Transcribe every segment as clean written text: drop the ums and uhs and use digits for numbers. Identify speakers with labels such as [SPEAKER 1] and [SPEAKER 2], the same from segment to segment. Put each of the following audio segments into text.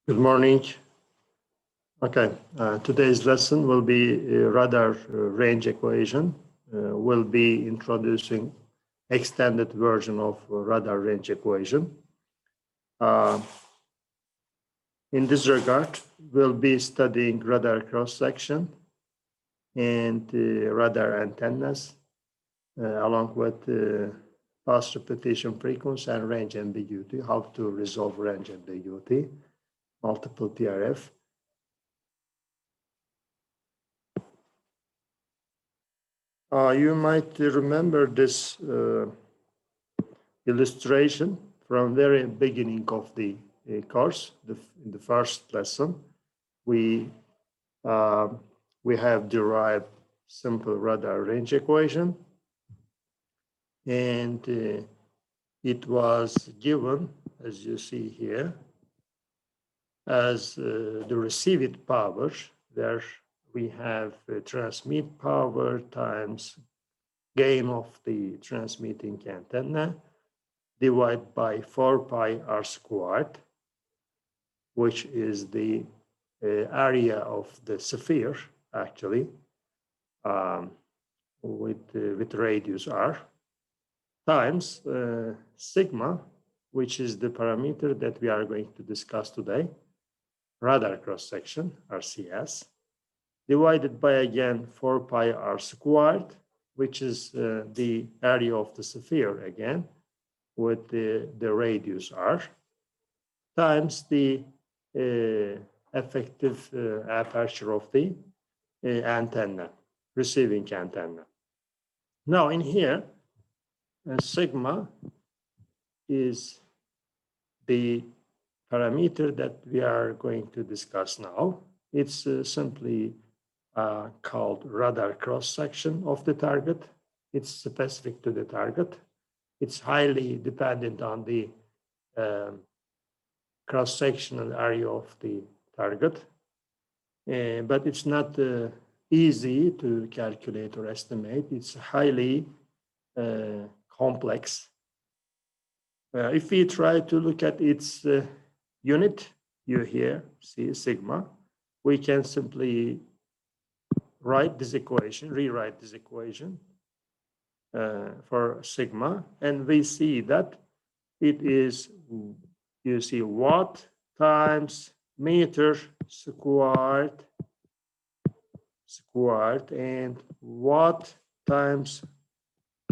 [SPEAKER 1] Good morning. Okay, today's lesson will be radar range equation. We'll be introducing extended version of radar range equation. In this regard, we'll be studying radar cross-section and radar antennas, along with past repetition frequency and range ambiguity, how to resolve range ambiguity, multiple TRF. You might remember this illustration from very beginning of the course. In the first lesson, we have derived simple radar range equation, and it was given, as you see here, as the received power, where we have transmit power times gain of the transmitting antenna divided by 4 pi r squared, which is the area of the sphere, actually, with radius r, times sigma, which is the parameter that we are going to discuss today, radar cross-section, RCS, divided by, again, 4 pi r squared, which is the area of the sphere, again, with the radius r, times the effective aperture of the antenna, receiving antenna. Now, in here, sigma is the parameter that we are going to discuss now. It's simply called radar cross-section of the target. It's specific to the target. It's highly dependent on the cross-sectional area of the target, but it's not easy to calculate or estimate. It's highly complex. If we try to look at its unit, you here see sigma, we can simply rewrite this equation for sigma, and we see that it is, you see, watt times meter squared and watt times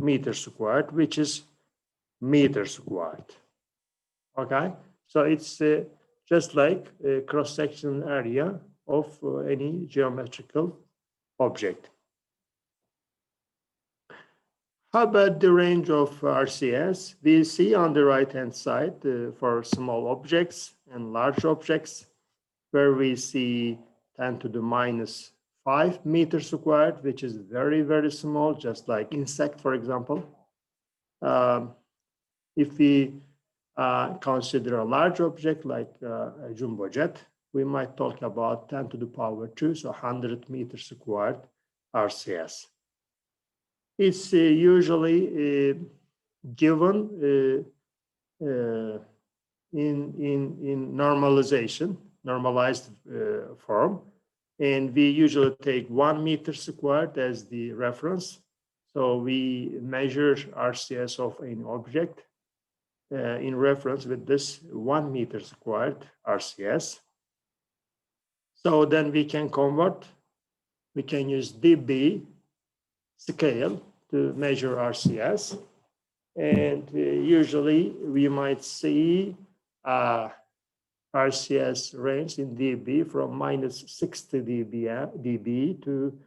[SPEAKER 1] meter squared, which is meter squared. Okay, so it's just like a cross-sectional area of any geometrical object. How about the range of RCS? We see on the right-hand side for small objects and large objects, where we see 10 to the minus 5 meters squared, which is very, very small, just like insect, for example. If we consider a large object like a jumbo jet, we might talk about 10 to the power 2, so 100 meters squared RCS. It's usually given in normalized form, and we usually take 1 meter squared as the reference. So we measure RCS of an object in reference with this 1 meter squared RCS. So then we can convert, we can use dB scale to measure RCS. And usually we might see RCS range in dB from minus 60 dB to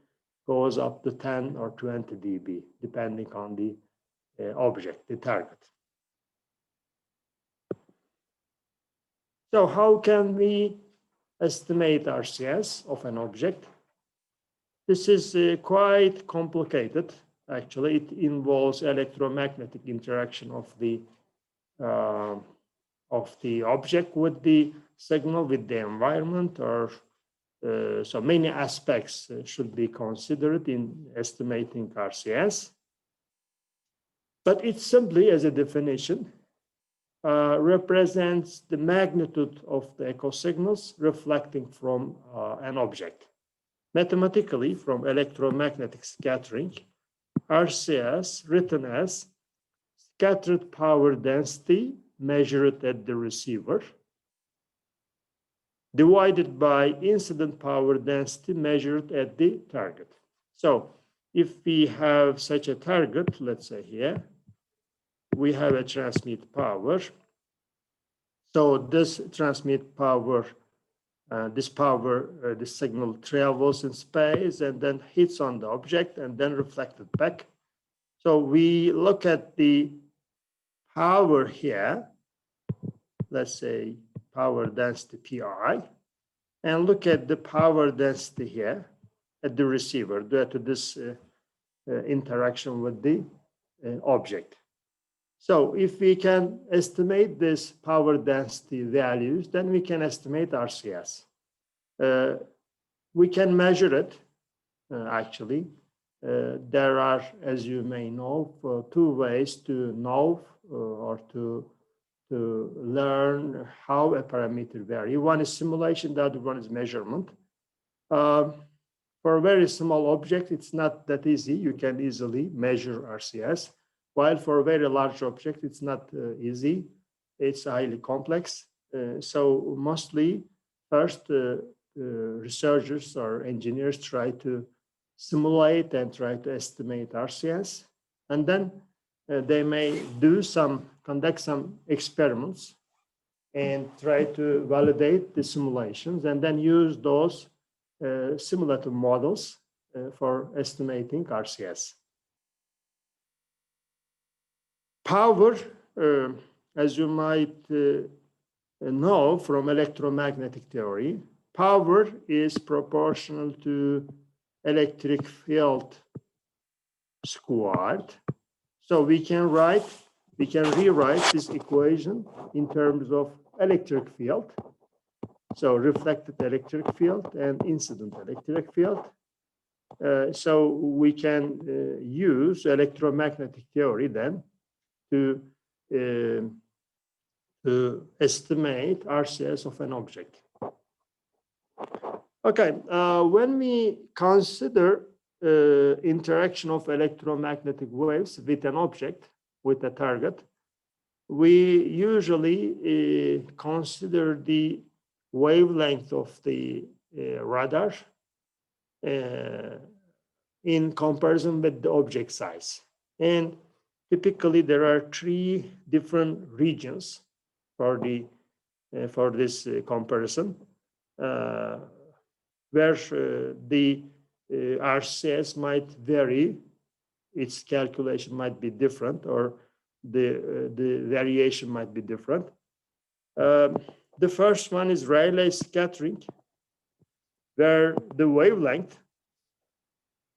[SPEAKER 1] goes up to 10 or 20 dB, depending on the object, the target. So how can we estimate RCS of an object? This is quite complicated. Actually, it involves electromagnetic interaction of the object with the signal, with the environment, or so many aspects should be considered in estimating RCS. But it's simply, as a definition, represents the magnitude of the echo signals reflecting from an object. Mathematically, from electromagnetic scattering, RCS written as scattered power density measured at the receiver divided by incident power density measured at the target. So if we have such a target, let's say here, we have a transmit power. So this transmit power, this signal travels in space and then hits on the object and then reflected back. So we look at the power here, let's say power density Pi, and look at the power density here at the receiver due to this interaction with the object. So if we can estimate this power density values, then we can estimate RCS. We can measure it, actually. There are, as you may know, two ways to know or to learn how a parameter varies. One is simulation, the other one is measurement. For a very small object, it's not that easy. You can easily measure RCS. While for a very large object, it's not easy. It's highly complex. So mostly, first, researchers or engineers try to simulate and try to estimate RCS. And then they may conduct some experiments and try to validate the simulations and then use those simulative models for estimating RCS. Power, as you might know from electromagnetic theory, power is proportional to electric field squared. So we can rewrite this equation in terms of electric field. So reflected electric field and incident electric field. So we can use electromagnetic theory then to estimate RCS of an object. Okay, when we consider interaction of electromagnetic waves with an object, with a target, we usually consider the wavelength of the radar in comparison with the object size. And typically, there are three different regions for this comparison, where the RCS might vary, its calculation might be different, or the variation might be different. The first one is Rayleigh scattering, where the wavelength,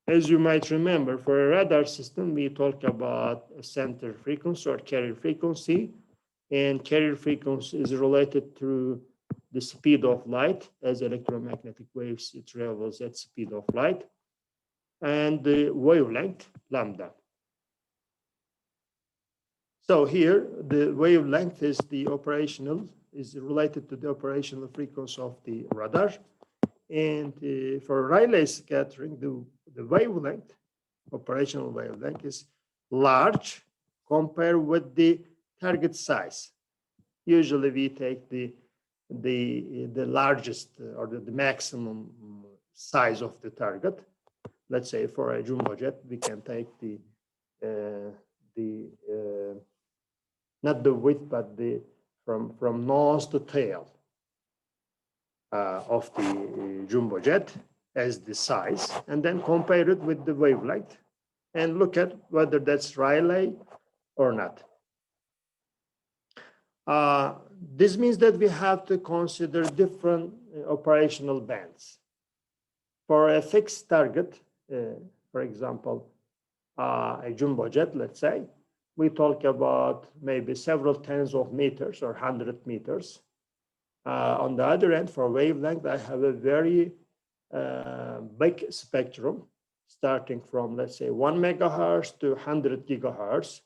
[SPEAKER 1] as you might remember, for a radar system, we talk about a center frequency or carrier frequency, and carrier frequency is related to the speed of light. As electromagnetic waves, it travels at speed of light, and the wavelength, lambda. So here, the wavelength is related to the operational frequency of the radar. And for Rayleigh scattering, the wavelength, operational wavelength, is large compared with the target size. Usually we take the largest or the maximum size of the target. Let's say for a jumbo jet, we can take not the width, but from nose to tail of the jumbo jet as the size, and then compare it with the wavelength and look at whether that's Rayleigh or not. This means that we have to consider different operational bands. For a fixed target, for example, a jumbo jet, let's say, we talk about maybe several tens of meters or 100 meters. On the other end, for wavelength, I have a very big spectrum, starting from, let's say, 1 megahertz to 100 gigahertz.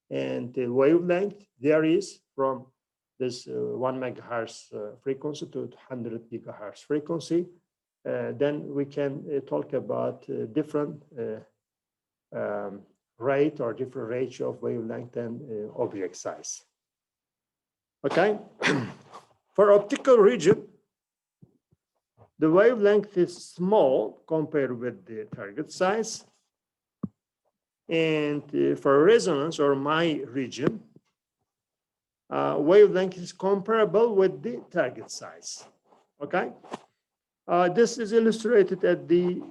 [SPEAKER 1] and the wavelength varies from this 1 megahertz frequency to 100 gigahertz frequency. Then we can talk about different rate or different ratio of wavelength and object size. Okay, for optical region, the wavelength is small compared with the target size. And for resonance or my region, wavelength is comparable with the target size. Okay, this is illustrated at the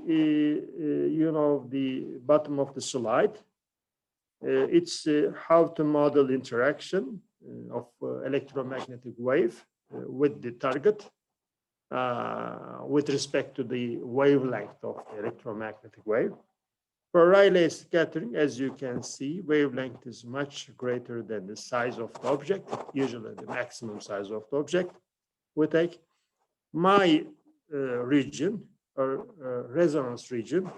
[SPEAKER 1] the bottom of the slide. It's how to model interaction of electromagnetic wave with the target with respect to the wavelength of the electromagnetic wave. For Rayleigh scattering, as you can see, wavelength is much greater than the size of the object, usually the maximum size of the object. We take my region or resonance region,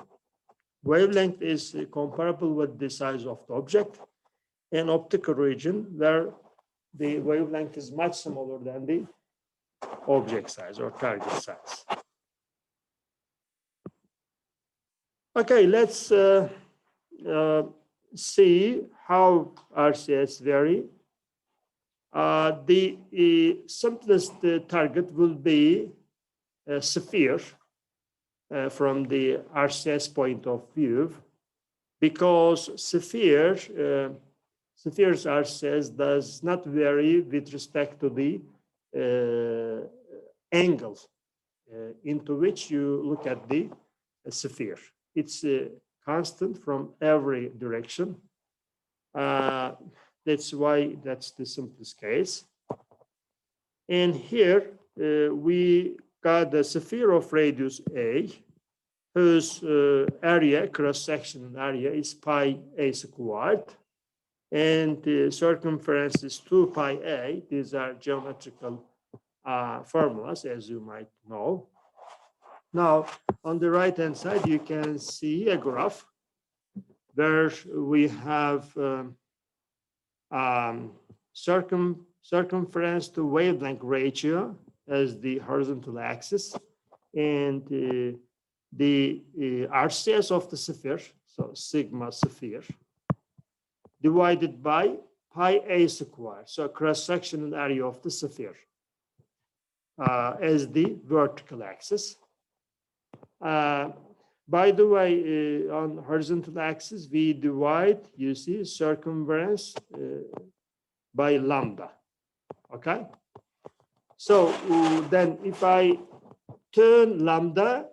[SPEAKER 1] wavelength is comparable with the size of the object, and optical region where the wavelength is much smaller than the object size or target size. Okay, let's see how RCS vary. The simplest target will be a sphere from the RCS point of view, because spheres RCS does not vary with respect to the angle into which you look at the sphere. It's constant from every direction. That's why that's the simplest case. And here we got the sphere of radius A, whose area, cross-section area, is pi a squared, and the circumference is 2 pi a. These are geometrical formulas, as you might know. Now, on the right-hand side, you can see a graph where we have circumference to wavelength ratio as the horizontal axis, and the RCS of the sphere, so sigma sphere, divided by pi a squared, so cross-sectional area of the sphere, as the vertical axis. By the way, on horizontal axis, we divide, you see, circumference by lambda, okay? So then if I turn lambda,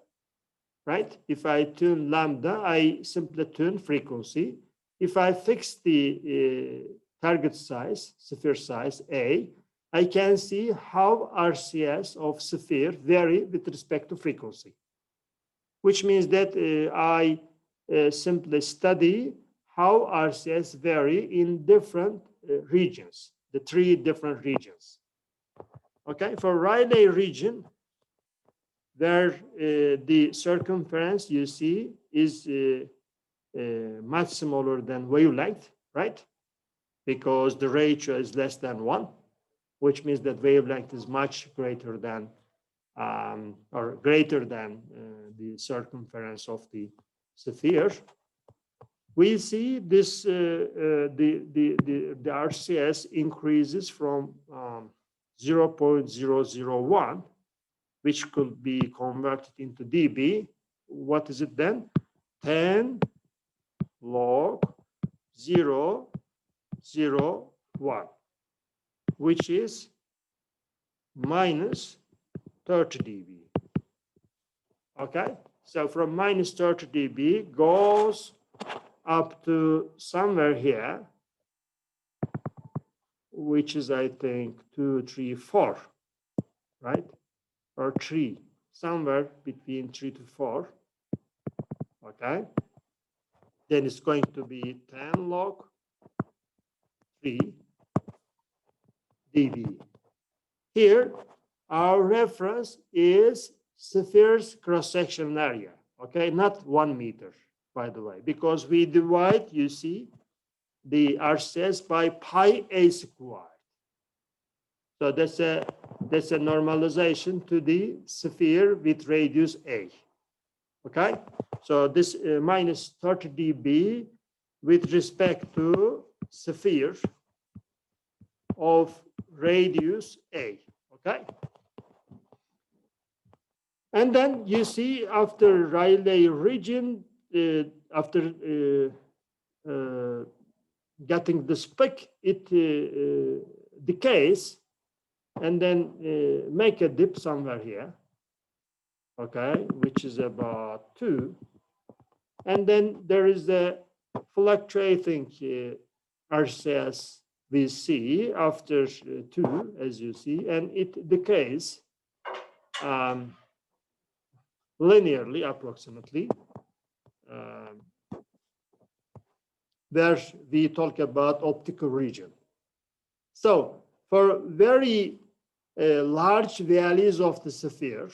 [SPEAKER 1] right? If I turn lambda, I simply turn frequency. If I fix the target size, sphere size A, I can see how RCS of sphere vary with respect to frequency, which means that I simply study how RCS vary in different regions, the 3 different regions. Okay, for Rayleigh region, where the circumference you see is much smaller than wavelength, right? Because the ratio is less than 1, which means that wavelength is much greater than the circumference of the sphere. We see this the RCS increases from 0.001, which could be converted into dB. What is it then? 10 log 0.001, which is minus 30 dB. Okay, so from minus 30 dB goes up to somewhere here, which is, I think, 2, 3, 4, right? Or 3, somewhere between 3 to 4. Okay, then it's going to be 10 log 3 dB. Here, our reference is sphere's cross-section area, okay? Not 1 meter, by the way, because we divide, you see, the RCS by pi a squared. So that's a normalization to the sphere with radius a. Okay, so this minus 30 dB with respect to sphere of radius a. Okay, and then you see after Rayleigh region, after getting the spec, it decays and then make a dip somewhere here, okay, which is about 2. And then there is a fluctuating RCS we see after 2, as you see, and it decays linearly, approximately, where we talk about optical region. So for very large values of the sphere,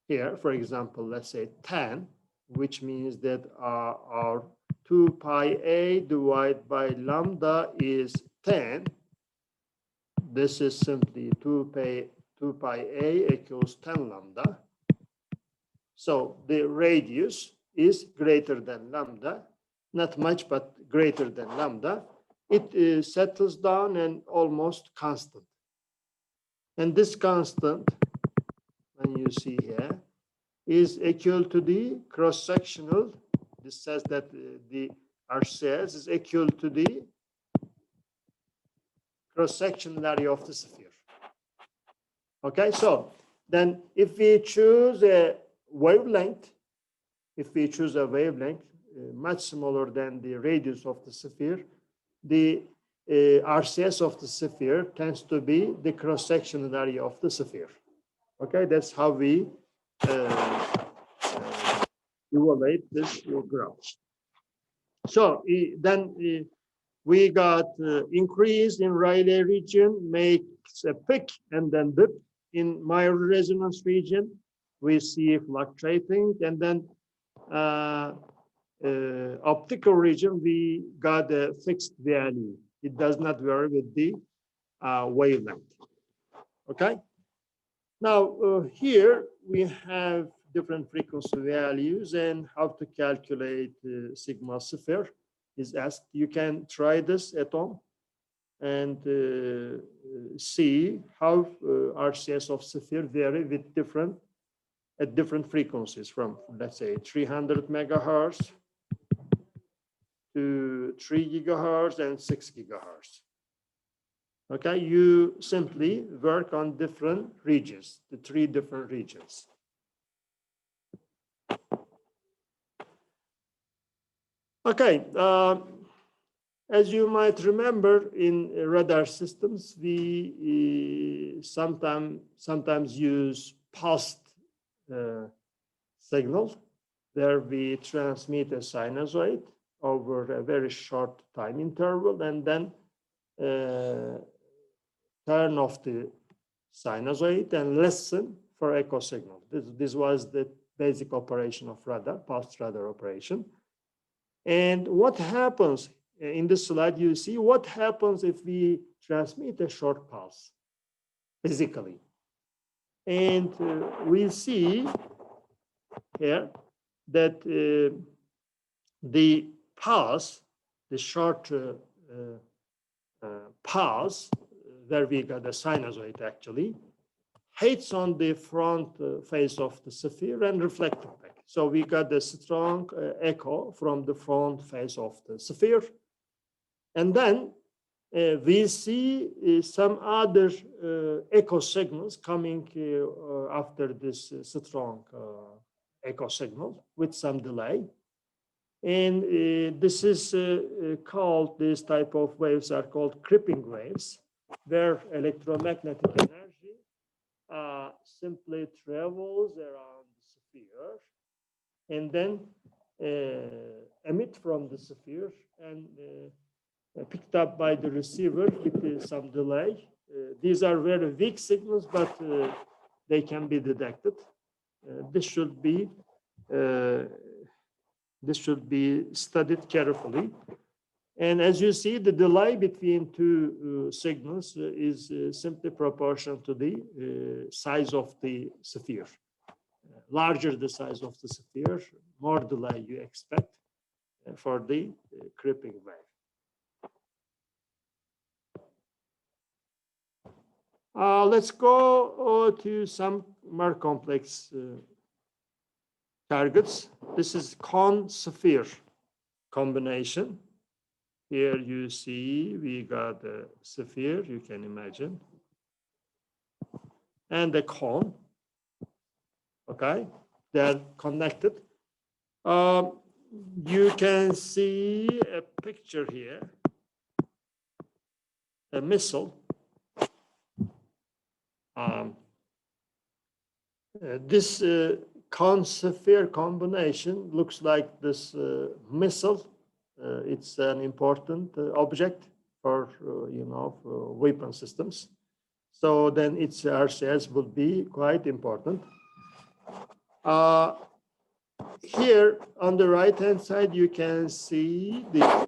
[SPEAKER 1] here, for example, let's say 10, which means that our 2 pi a divided by lambda is 10. This is simply 2 pi a equals 10 lambda. So the radius is greater than lambda, not much, but greater than lambda. It settles down and almost constant. And this constant, when you see here, is equal to the cross-sectional. This says that the RCS is equal to the cross-sectional area of the sphere. Okay, so then if we choose a wavelength, much smaller than the radius of the sphere, the RCS of the sphere tends to be the cross-sectional area of the sphere. Okay, that's how we evaluate this graph. So then we got increase in Rayleigh region, makes a peak and then dip. In Mayer resonance region, we see fluctuating, and then optical region, we got a fixed value. It does not vary with the wavelength. Okay. Now here we have different frequency values, and how to calculate sigma sphere is asked. You can try this at home and see how RCS of sphere vary with at different frequencies, from, let's say, 300 megahertz to 3 gigahertz and 6 gigahertz. Okay, you simply work on different regions, the 3 different regions. Okay, as you might remember, in radar systems, we sometimes use pulsed signal, where we transmit a sinusoid over a very short time interval, and then turn off the sinusoid and listen for echo signal. This was the basic operation of radar, pulsed radar operation. And what happens in this slide, you see what happens if we transmit a short pulse physically. And we see here that the pulse, the short pulse, where we got a sinusoid actually, hits on the front face of the sphere and reflected back. So we got a strong echo from the front face of the sphere. And then we see some other echo signals coming after this strong echo signal with some delay. And this is called, this type of waves are called creeping waves, where electromagnetic energy simply travels around the sphere and then emit from the sphere and picked up by the receiver with some delay. These are very weak signals, but they can be detected. This should be studied carefully. And as you see, the delay between two signals is simply proportional to the size of the sphere. Larger the size of the sphere, more delay you expect for the creeping wave. Let's go to some more complex targets. This is cone-sphere combination. Here you see we got a sphere, you can imagine, and a cone. Okay, they're connected. You can see a picture here, a missile. This cone-sphere combination looks like this missile. It's an important object for, for weapon systems. So then its RCS will be quite important. Here on the right-hand side, you can see the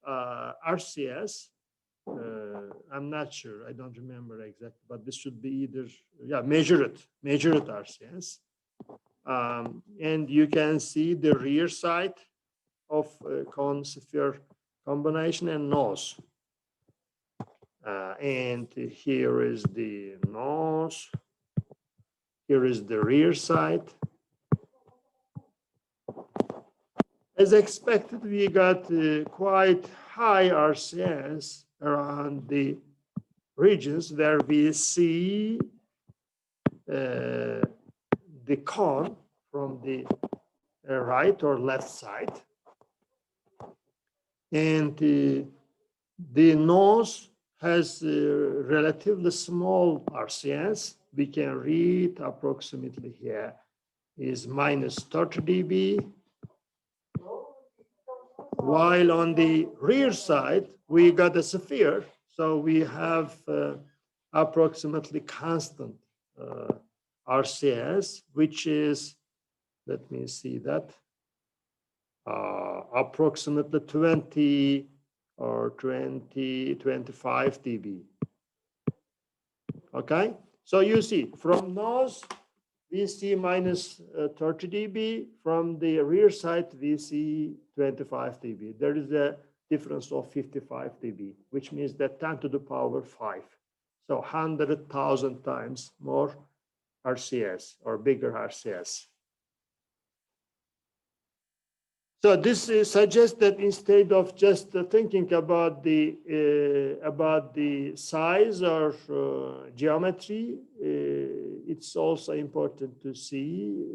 [SPEAKER 1] RCS. I'm not sure, I don't remember exactly, but this should be either, measured RCS. And you can see the rear side of cone-sphere combination and nose. And here is the nose. Here is the rear side. As expected, we got quite high RCS around the regions where we see the cone from the right or left side. And the nose has relatively small RCS. We can read approximately here is -30 dB. While on the rear side, we got a sphere. So we have approximately constant RCS, which is, let me see that, approximately 20 or 25 dB. Okay, so you see from nose, we see -30 dB. From the rear side, we see 25 dB. There is a difference of 55 dB, which means that 10 to the power 5. So 100,000 times more RCS or bigger RCS. So this suggests that instead of just thinking about the size or geometry, it's also important to see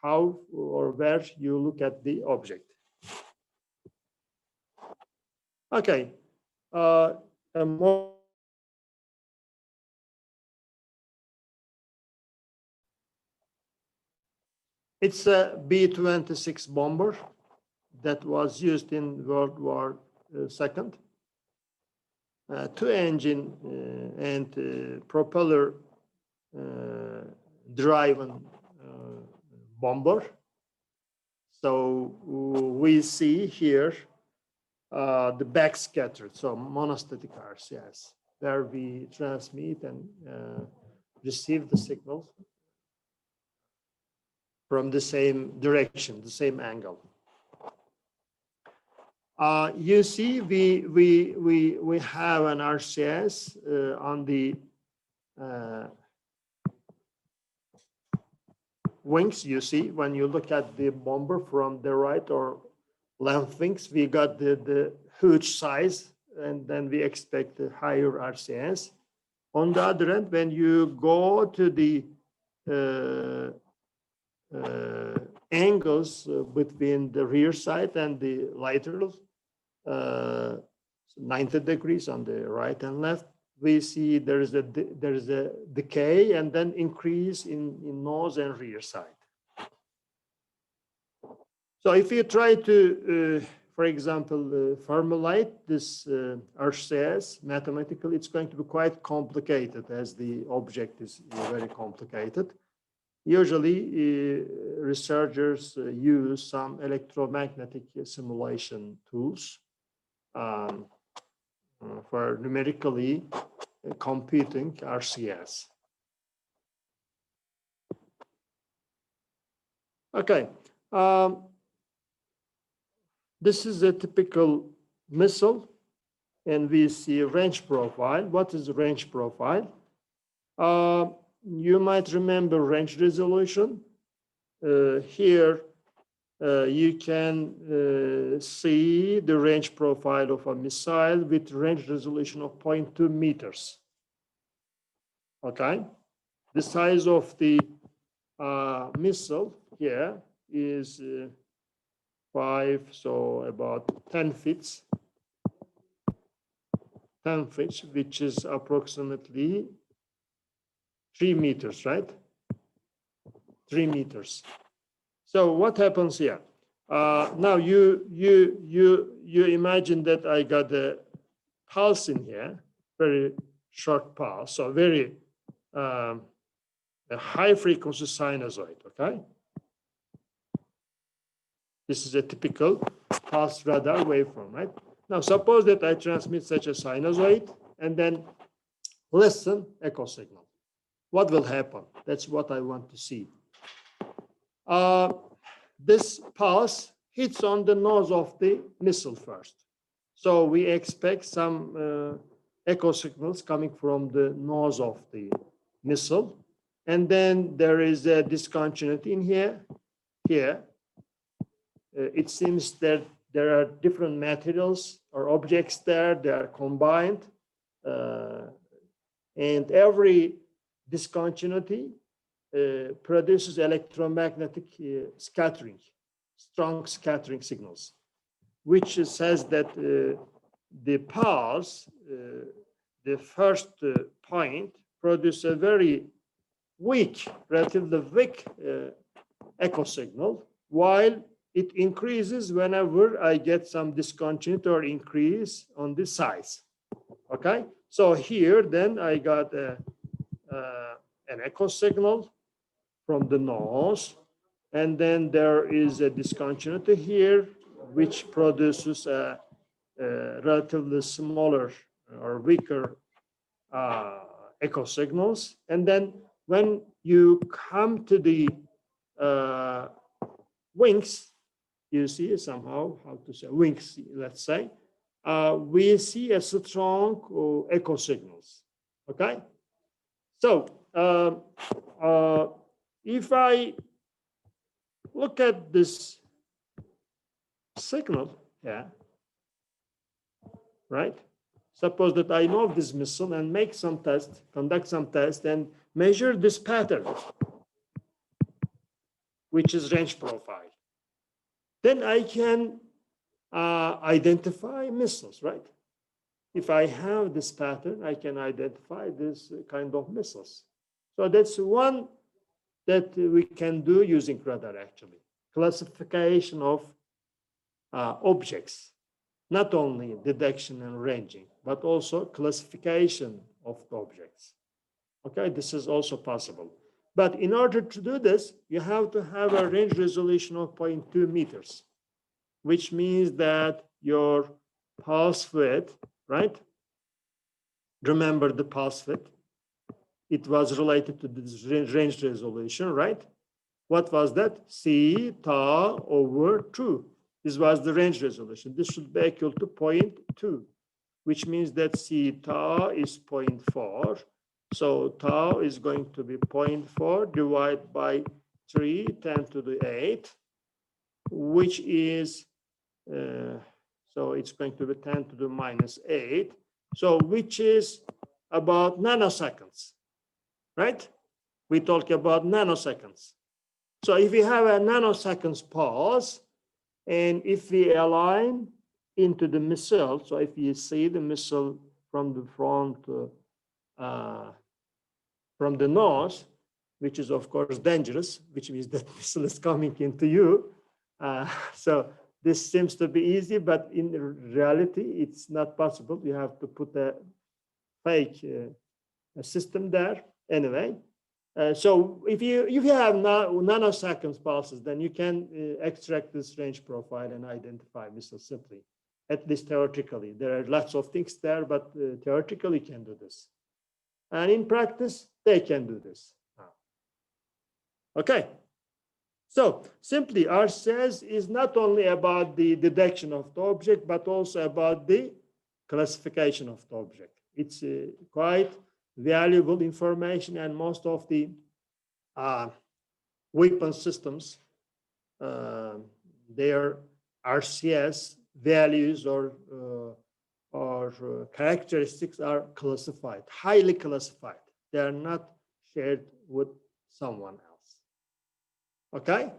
[SPEAKER 1] how or where you look at the object. Okay, it's a B-26 bomber that was used in World War II. Two engine and propeller driven bomber. So we see here the backscattered, so monostatic RCS, where we transmit and receive the signals from the same direction, the same angle. You see, we have an RCS on the wings. You see, when you look at the bomber from the right or left wings, we got the huge size, and then we expect a higher RCS. On the other end, when you go to the angles between the rear side and the lateral, 90 degrees on the right and left, we see there is a decay and then increase in nose and rear side. So if you try to, for example, formulate this RCS mathematically, it's going to be quite complicated as the object is very complicated. Usually, researchers use some electromagnetic simulation tools. for numerically computing RCS. Okay, this is a typical missile, and we see range profile. What is range profile? You might remember range resolution. Here, you can see the range profile of a missile with range resolution of 0.2 meters. Okay, the size of the missile here is 5, so about 10 feet. 10 feet, which is approximately 3 meters, right? 3 meters. So what happens here? Now you imagine that I got a pulse in here, very short pulse, so very a high frequency sinusoid. Okay, this is a typical pulse radar waveform, right? Now suppose that I transmit such a sinusoid and then listen echo signal. What will happen? That's what I want to see. This pulse hits on the nose of the missile first. So we expect some echo signals coming from the nose of the missile. And then there is a discontinuity in here. It seems that there are different materials or objects there. They are combined. And every discontinuity produces electromagnetic scattering, strong scattering signals, which says that the pulse, the first point, produces a very weak, relatively weak echo signal, while it increases whenever I get some discontinuity or increase on the size. Okay, so here then I got an echo signal from the nose, and then there is a discontinuity here, which produces a relatively smaller or weaker echo signals. And then when you come to the wings, you see somehow, how to say, wings, let's say, we see a strong echo signals, okay? So if I look at this signal, yeah, right? Suppose that I know this missile and make some test, conduct some test, and measure this pattern, which is range profile. Then I can identify missiles, right? If I have this pattern, I can identify this kind of missiles. So that's one that we can do using radar, actually. Classification of objects, not only detection and ranging, but also classification of the objects. Okay, this is also possible. But in order to do this, you have to have a range resolution of 0.2 meters, which means that your pulse width, right? Remember the pulse width. It was related to this range resolution, right? What was that? C tau over 2. This was the range resolution. This should be equal to 0.2, which means that C tau is 0.4. So tau is going to be 0.4 divided by 3, 10 to the 8, which is, so it's going to be 10 to the minus 8. So which is about nanoseconds, right? We talk about nanoseconds. So if we have a nanoseconds pulse, and if we align into the missile, so if you see the missile from the front, from the nose, which is of course dangerous, which means that missile is coming into you. So this seems to be easy, but in reality, it's not possible. You have to put a fake system there anyway. So if you have nanoseconds pulses, then you can extract this range profile and identify missiles simply. at least theoretically. There are lots of things there, but theoretically you can do this. And in practice, they can do this. Okay. So simply RCS is not only about the detection of the object, but also about the classification of the object. It's quite valuable information, and most of the weapon systems, their RCS values or characteristics are classified, highly classified. They are not shared with someone else. Okay.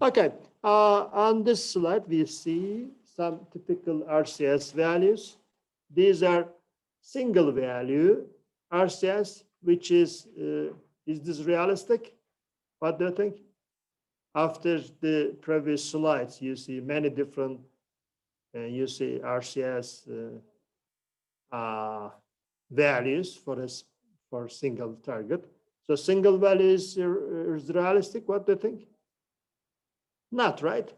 [SPEAKER 1] Okay. On this slide, we see some typical RCS values. These are single value RCS, which is this realistic? What do you think? After the previous slides, you see many different, you see RCS values for single target. So single value is realistic. What do you think? Not, right?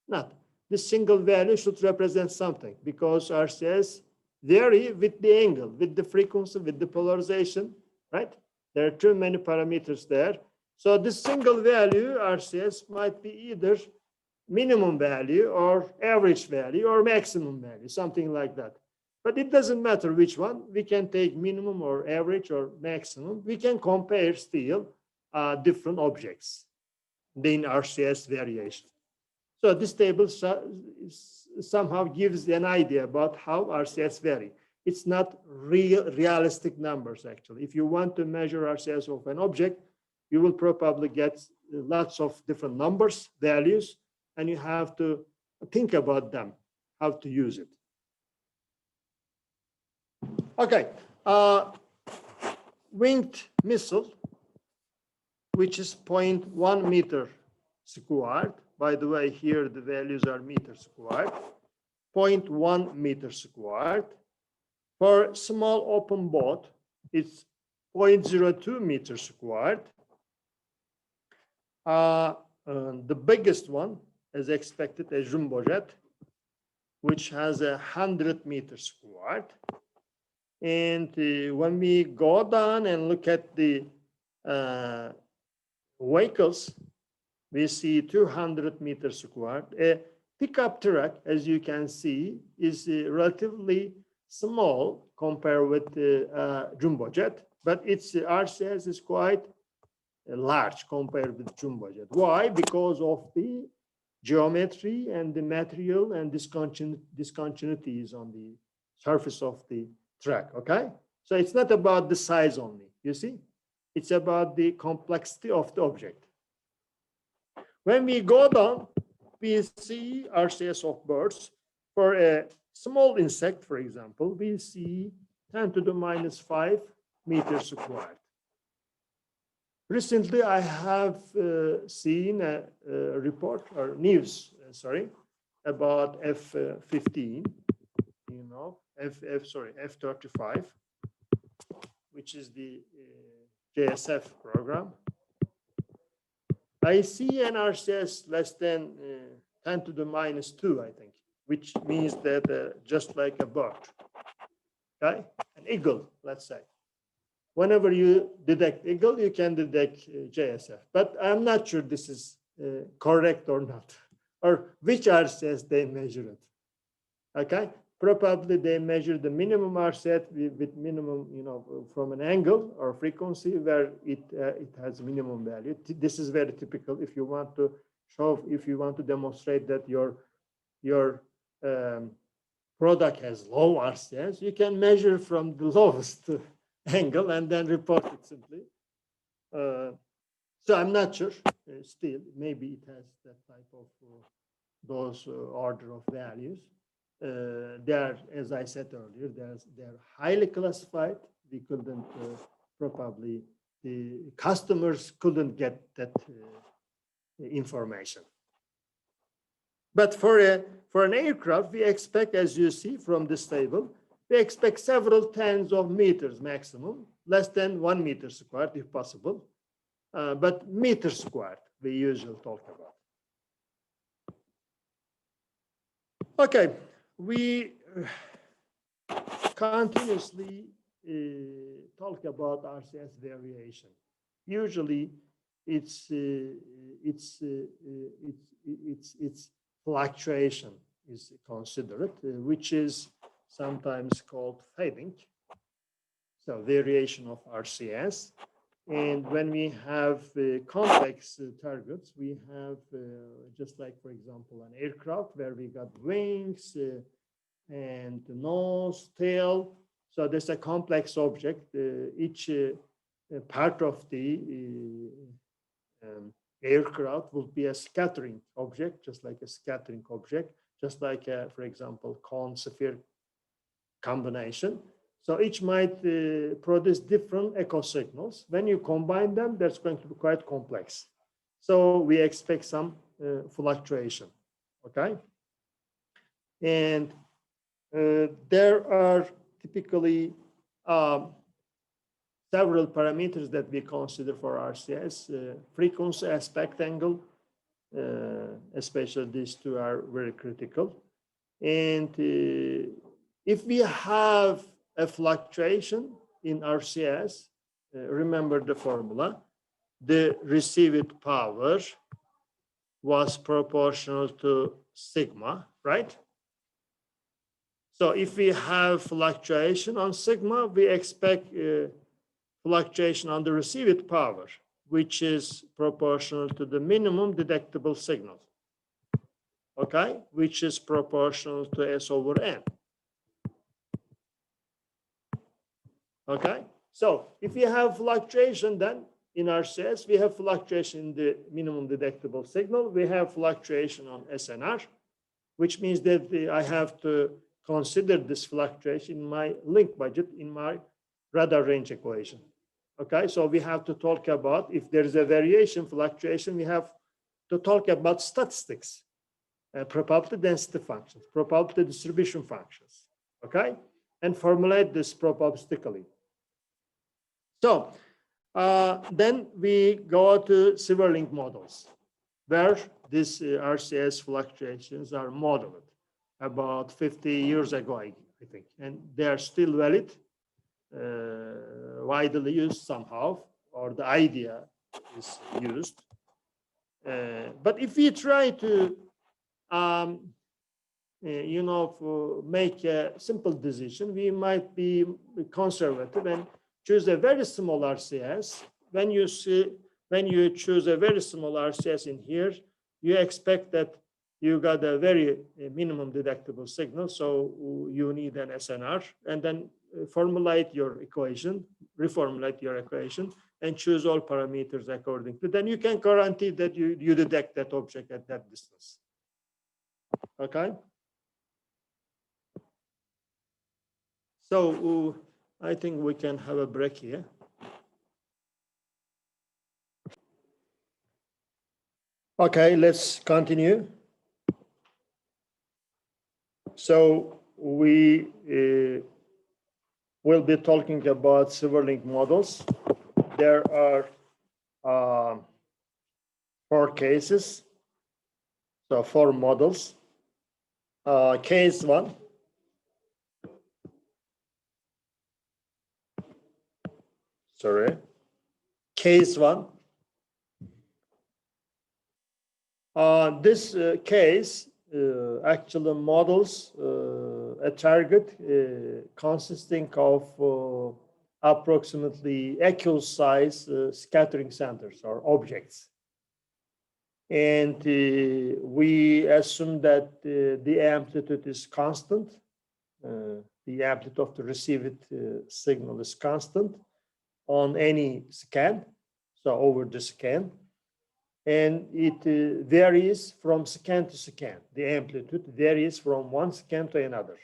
[SPEAKER 1] Not. This single value should represent something, because RCS vary with the angle, with the frequency, with the polarization, right? There are too many parameters there. So this single value RCS might be either minimum value or average value or maximum value, something like that. But it doesn't matter which one. We can take minimum or average or maximum. We can compare still different objects in RCS variation. So this table somehow gives an idea about how RCS vary. It's not realistic numbers, actually. If you want to measure RCS of an object, you will probably get lots of different numbers, values, and you have to think about them, how to use it. Okay, winged missile, which is 0.1 meter squared. By the way, here the values are meter squared. 0.1 meter squared. For small open boat, it's 0.02 meters squared. The biggest one, as expected, a jumbo jet, which has 100 meters squared. And when we go down and look at the vehicles, we see 200 meters squared. A pickup truck, as you can see, is relatively small compared with the jumbo jet, but its RCS is quite large compared with jumbo jet. Why? Because of the geometry and the material and discontinuities on the surface of the track. Okay, so it's not about the size only, you see, it's about the complexity of the object. When we go down, we see RCS of birds. For a small insect, for example, we see 10 to the minus 5 meters squared. Recently, I have seen a report or news, about F-15, F-35, which is the JSF program. I see an RCS less than 10 to the minus 2, I think, which means that just like a bird, okay? An eagle, let's say. Whenever you detect eagle, you can detect JSF. But I'm not sure this is correct or not, or which RCS they measure it, okay? Probably they measure the minimum RCS with minimum, from an angle or frequency where it has minimum value. This is very typical. If you want to show, if you want to demonstrate that your product has low RCS, you can measure from the lowest angle and then report it simply. So I'm not sure. Still, maybe it has that type of those order of values. They are, as I said earlier, they're highly classified. We couldn't probably, the customers couldn't get that information. But for an aircraft, we expect, as you see from this table, we expect several tens of meters maximum, less than 1 meter squared if possible, but meter squared we usually talk about. Okay, we continuously talk about RCS variation. Usually, its fluctuation is considered, which is sometimes called fading. So variation of RCS. And when we have complex targets, we have just like, for example, an aircraft where we got wings and nose, tail. So there's a complex object. Each part of the aircraft will be a scattering object, just like a scattering object, just like, for example, cone-sphere combination. So each might produce different echo signals. When you combine them, that's going to be quite complex. So we expect some fluctuation, okay? And there are typically several parameters that we consider for RCS, frequency, aspect angle, especially these two are very critical. And if we have a fluctuation in RCS, remember the formula, the received power was proportional to sigma, right? So if we have fluctuation on sigma, we expect fluctuation on the received power, which is proportional to the minimum detectable signal, okay, which is proportional to S over N. Okay, so if we have fluctuation, then in RCS, we have fluctuation in the minimum detectable signal. We have fluctuation on SNR, which means that I have to consider this fluctuation in my link budget in my radar range equation. Okay, so we have to talk about if there is a variation, fluctuation, we have to talk about statistics, probability density functions, probability distribution functions, okay, and formulate this probabilistically. So then we go to Silverlink models, where these RCS fluctuations are modeled about 50 years ago, I think, and they are still valid, widely used somehow, or the idea is used. But if we try to, make a simple decision, we might be conservative and choose a very small RCS. When you choose a very small RCS in here, you expect that you got a very minimum detectable signal, so you need an SNR, and then formulate your equation, reformulate your equation, and choose all parameters accordingly. Then you can guarantee that you detect that object at that distance. Okay. So I think we can have a break here. Okay, let's continue. So we will be talking about Silverlink models. There are 4 cases, so 4 models. Case 1. Sorry. Case 1. This case actually models a target consisting of approximately equal size scattering centers or objects. And we assume that the amplitude is constant. The amplitude of the received signal is constant on any scan, so over the scan. And it varies from scan to scan. The amplitude varies from one scan to another.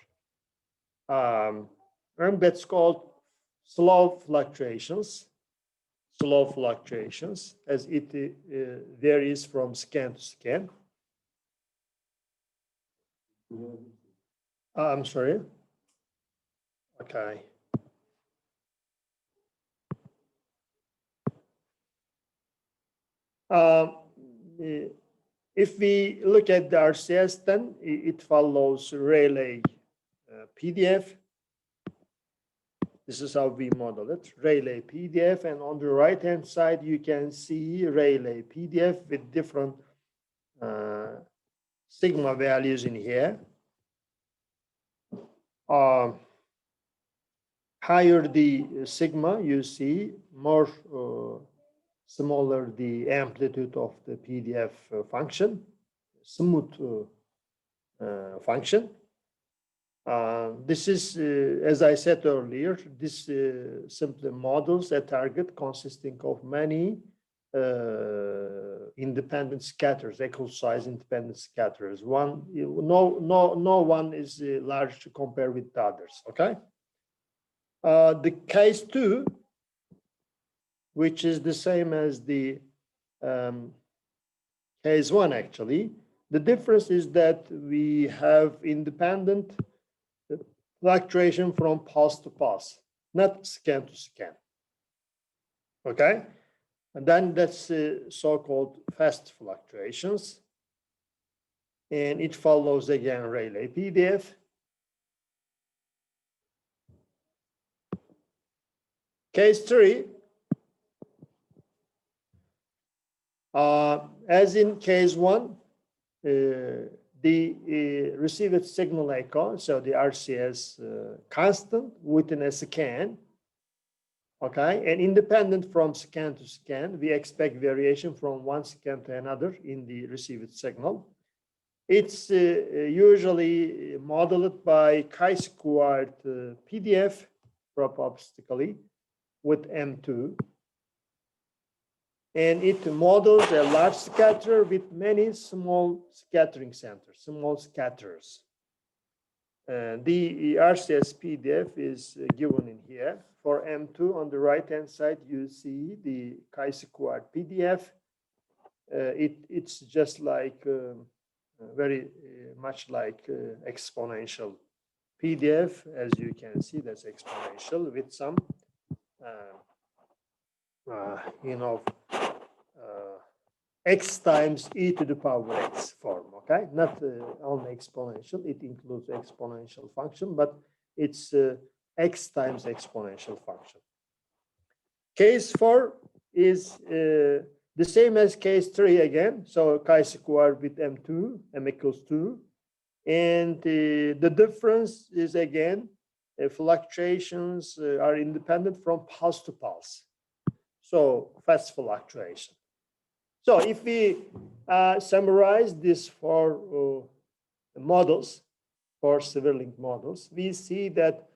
[SPEAKER 1] And that's called slow fluctuations, as it varies from scan to scan. I'm sorry. Okay. If we look at the RCS, then it follows Rayleigh PDF. This is how we model it, Rayleigh PDF. And on the right-hand side, you can see Rayleigh PDF with different sigma values in here. Higher the sigma, you see, more smaller the amplitude of the PDF function, smooth function. This is, as I said earlier, this simply models a target consisting of many independent scatters, equal size independent scatters. No one is large to compare with the others. Okay. The case 2, which is the same as the case 1, actually, the difference is that we have independent fluctuation from pulse to pulse, not scan to scan. Okay, and then that's so-called fast fluctuations, and it follows again Rayleigh PDF. Case 3, as in case 1, the received signal echo, so the RCS constant within a scan, okay, and independent from scan to scan, we expect variation from one scan to another in the received signal. It's usually modeled by chi-squared PDF probabilistically with M2. And it models a large scatter with many small scattering centers, small scatters. The RCS PDF is given in here. For M2 on the right-hand side, you see the chi-squared PDF. It's just like very much like exponential PDF. As you can see, that's exponential with some x times e to the power x form, okay? Not only exponential, it includes exponential function, but it's x times exponential function. Case 4 is the same as case 3 again, so chi-squared with M2, M equals 2. And the difference is again, fluctuations are independent from pulse to pulse. So fast fluctuation. So if we summarize these 4 models, 4 Sverlink models, we see that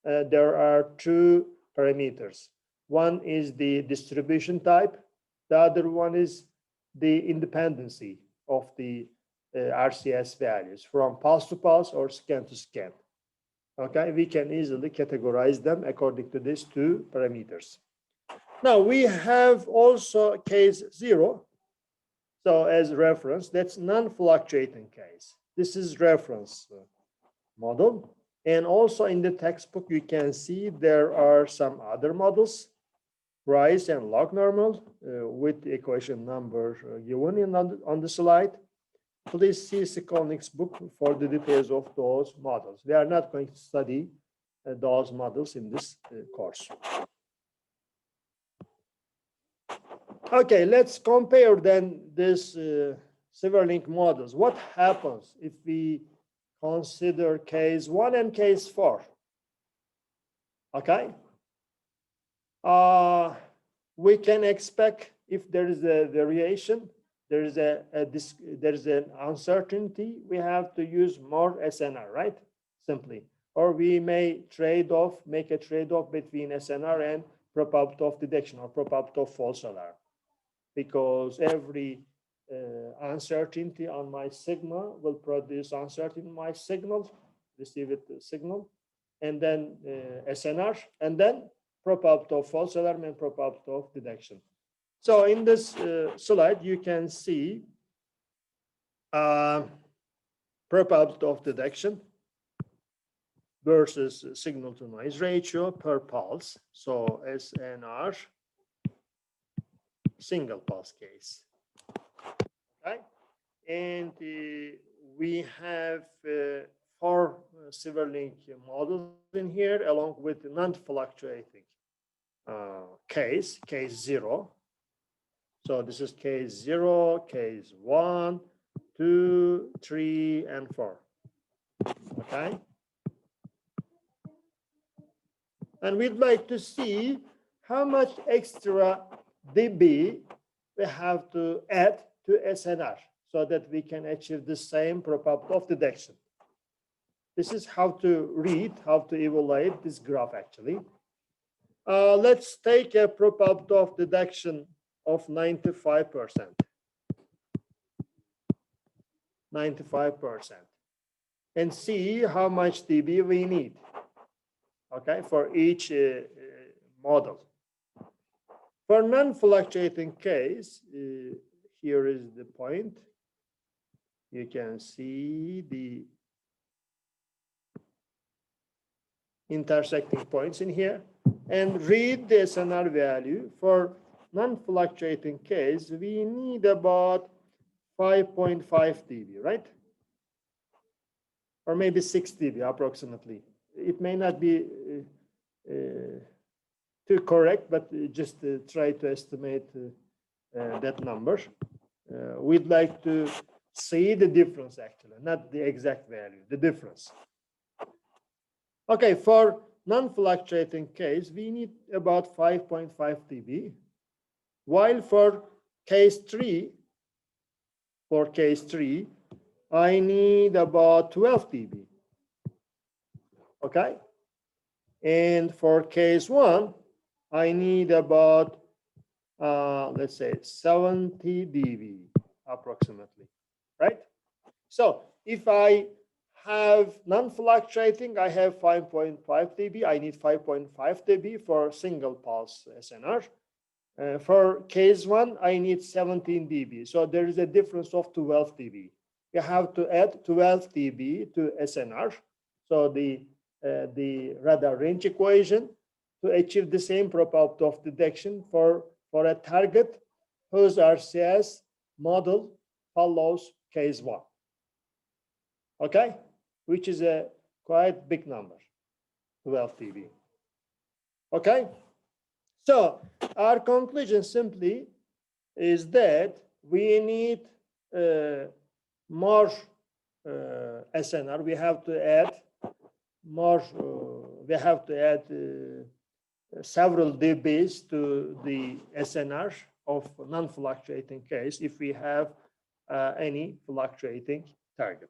[SPEAKER 1] there are 2 parameters. One is the distribution type. The other one is the independency of the RCS values from pulse to pulse or scan to scan. Okay, we can easily categorize them according to these 2 parameters. Now we have also case 0. So as reference, that's non-fluctuating case. This is reference model. And also in the textbook, you can see there are some other models, rise and log normal with the equation number given on the slide. Please see Skolnick's book for the details of those models. We are not going to study those models in this course. Okay, let's compare then this Sverlink models. What happens if we consider case 1 and case 4? Okay. We can expect if there is a variation, there is an uncertainty, we have to use more SNR, right? Simply. Or we may make a trade-off between SNR and probability of detection or probability of false alarm. Because every uncertainty on my sigma will produce uncertainty in my signal, received signal, and then SNR, and then probability of false alarm and probability of detection. So in this slide, you can see probability of detection versus signal to noise ratio per pulse. So SNR, single pulse case. Okay. and we have 4 Silverlink models in here, along with non-fluctuating case 0. So this is case 0, case 1, 2, 3, and 4. Okay. And we'd like to see how much extra dB we have to add to SNR so that we can achieve the same probability of detection. This is how to read, how to evaluate this graph actually. Let's take a probability of detection of 95%. 95%. And see how much dB we need, okay, for each model. For non-fluctuating case, here is the point. You can see the intersecting points in here and read the SNR value. For non-fluctuating case, we need about 5.5 dB, right? Or maybe 6 dB approximately. It may not be too correct, but just try to estimate that number. We'd like to see the difference actually, not the exact value, the difference. Okay, for non-fluctuating case, we need about 5.5 dB, while for case 3, I need about 12 dB. Okay, and for case 1, I need about let's say 70 dB approximately, right? So if I have non-fluctuating, I have 5.5 dB. I need 5.5 dB for single pulse SNR. For case 1, I need 17 dB. So there is a difference of 12 dB. You have to add 12 dB to SNR. So the radar range equation to achieve the same probability of detection for a target whose RCS model follows case 1. Okay, which is a quite big number, 12 dB. Okay, so our conclusion simply is that we need more SNR. We have to add more. We have to add several dBs to the SNR of non-fluctuating case if we have any fluctuating target.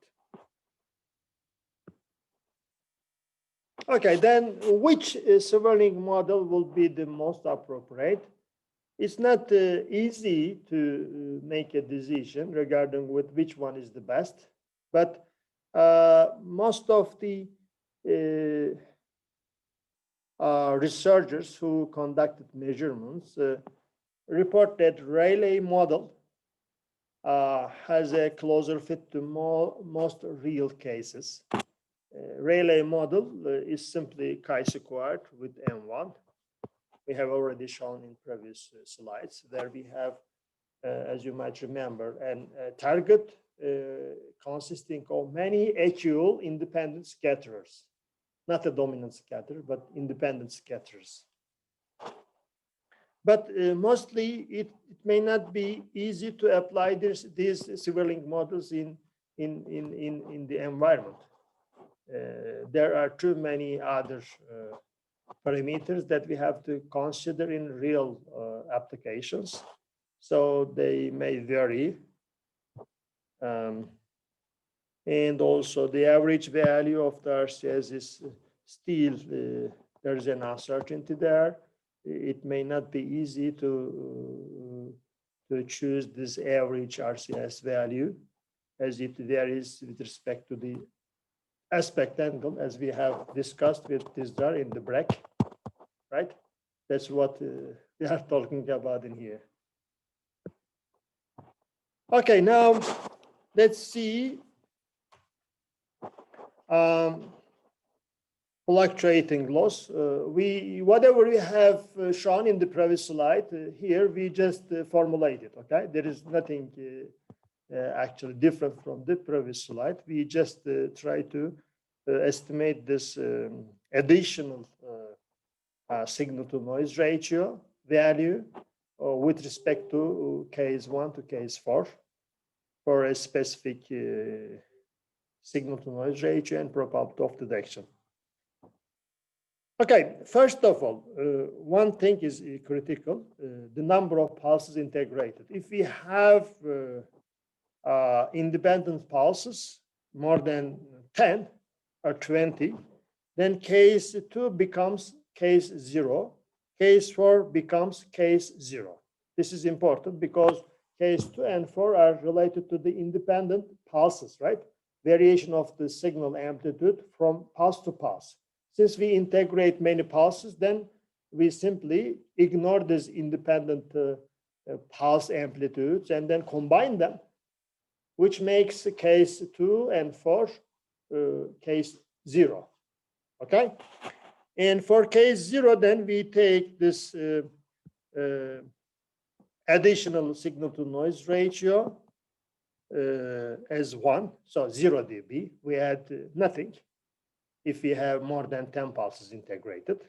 [SPEAKER 1] Okay, then which Silverlink model will be the most appropriate? It's not easy to make a decision regarding with which one is the best, but most of the researchers who conducted measurements report that Rayleigh model has a closer fit to most real cases. Rayleigh model is simply chi-squared with M1. We have already shown in previous slides. There we have, as you might remember, a target consisting of many equal independent scatterers. Not a dominant scatterer, but independent scatterers. But mostly it may not be easy to apply these Silverlink models in the environment. There are too many other parameters that we have to consider in real applications. So they may vary. And also the average value of the RCS is still, there is an uncertainty there. It may not be easy to choose this average RCS value as it varies with respect to the aspect angle, as we have discussed with Dizdar in the break, right? That's what we are talking about in here. Okay, now let's see fluctuating loss. Whatever we have shown in the previous slide, here we just formulate it, okay? There is nothing actually different from the previous slide. We just try to estimate this additional signal to noise ratio value with respect to case 1 to case 4 for a specific signal to noise ratio and probability of detection. Okay, first of all, one thing is critical, the number of pulses integrated. If we have independent pulses, more than 10 or 20, then case 2 becomes case 0, case 4 becomes case 0. This is important because case 2 and 4 are related to the independent pulses, right? Variation of the signal amplitude from pulse to pulse. Since we integrate many pulses, then we simply ignore these independent pulse amplitudes and then combine them, which makes case 2 and 4 case 0. Okay? And for case 0, then we take this additional signal to noise ratio as 1, so 0 dB. We add nothing if we have more than 10 pulses integrated.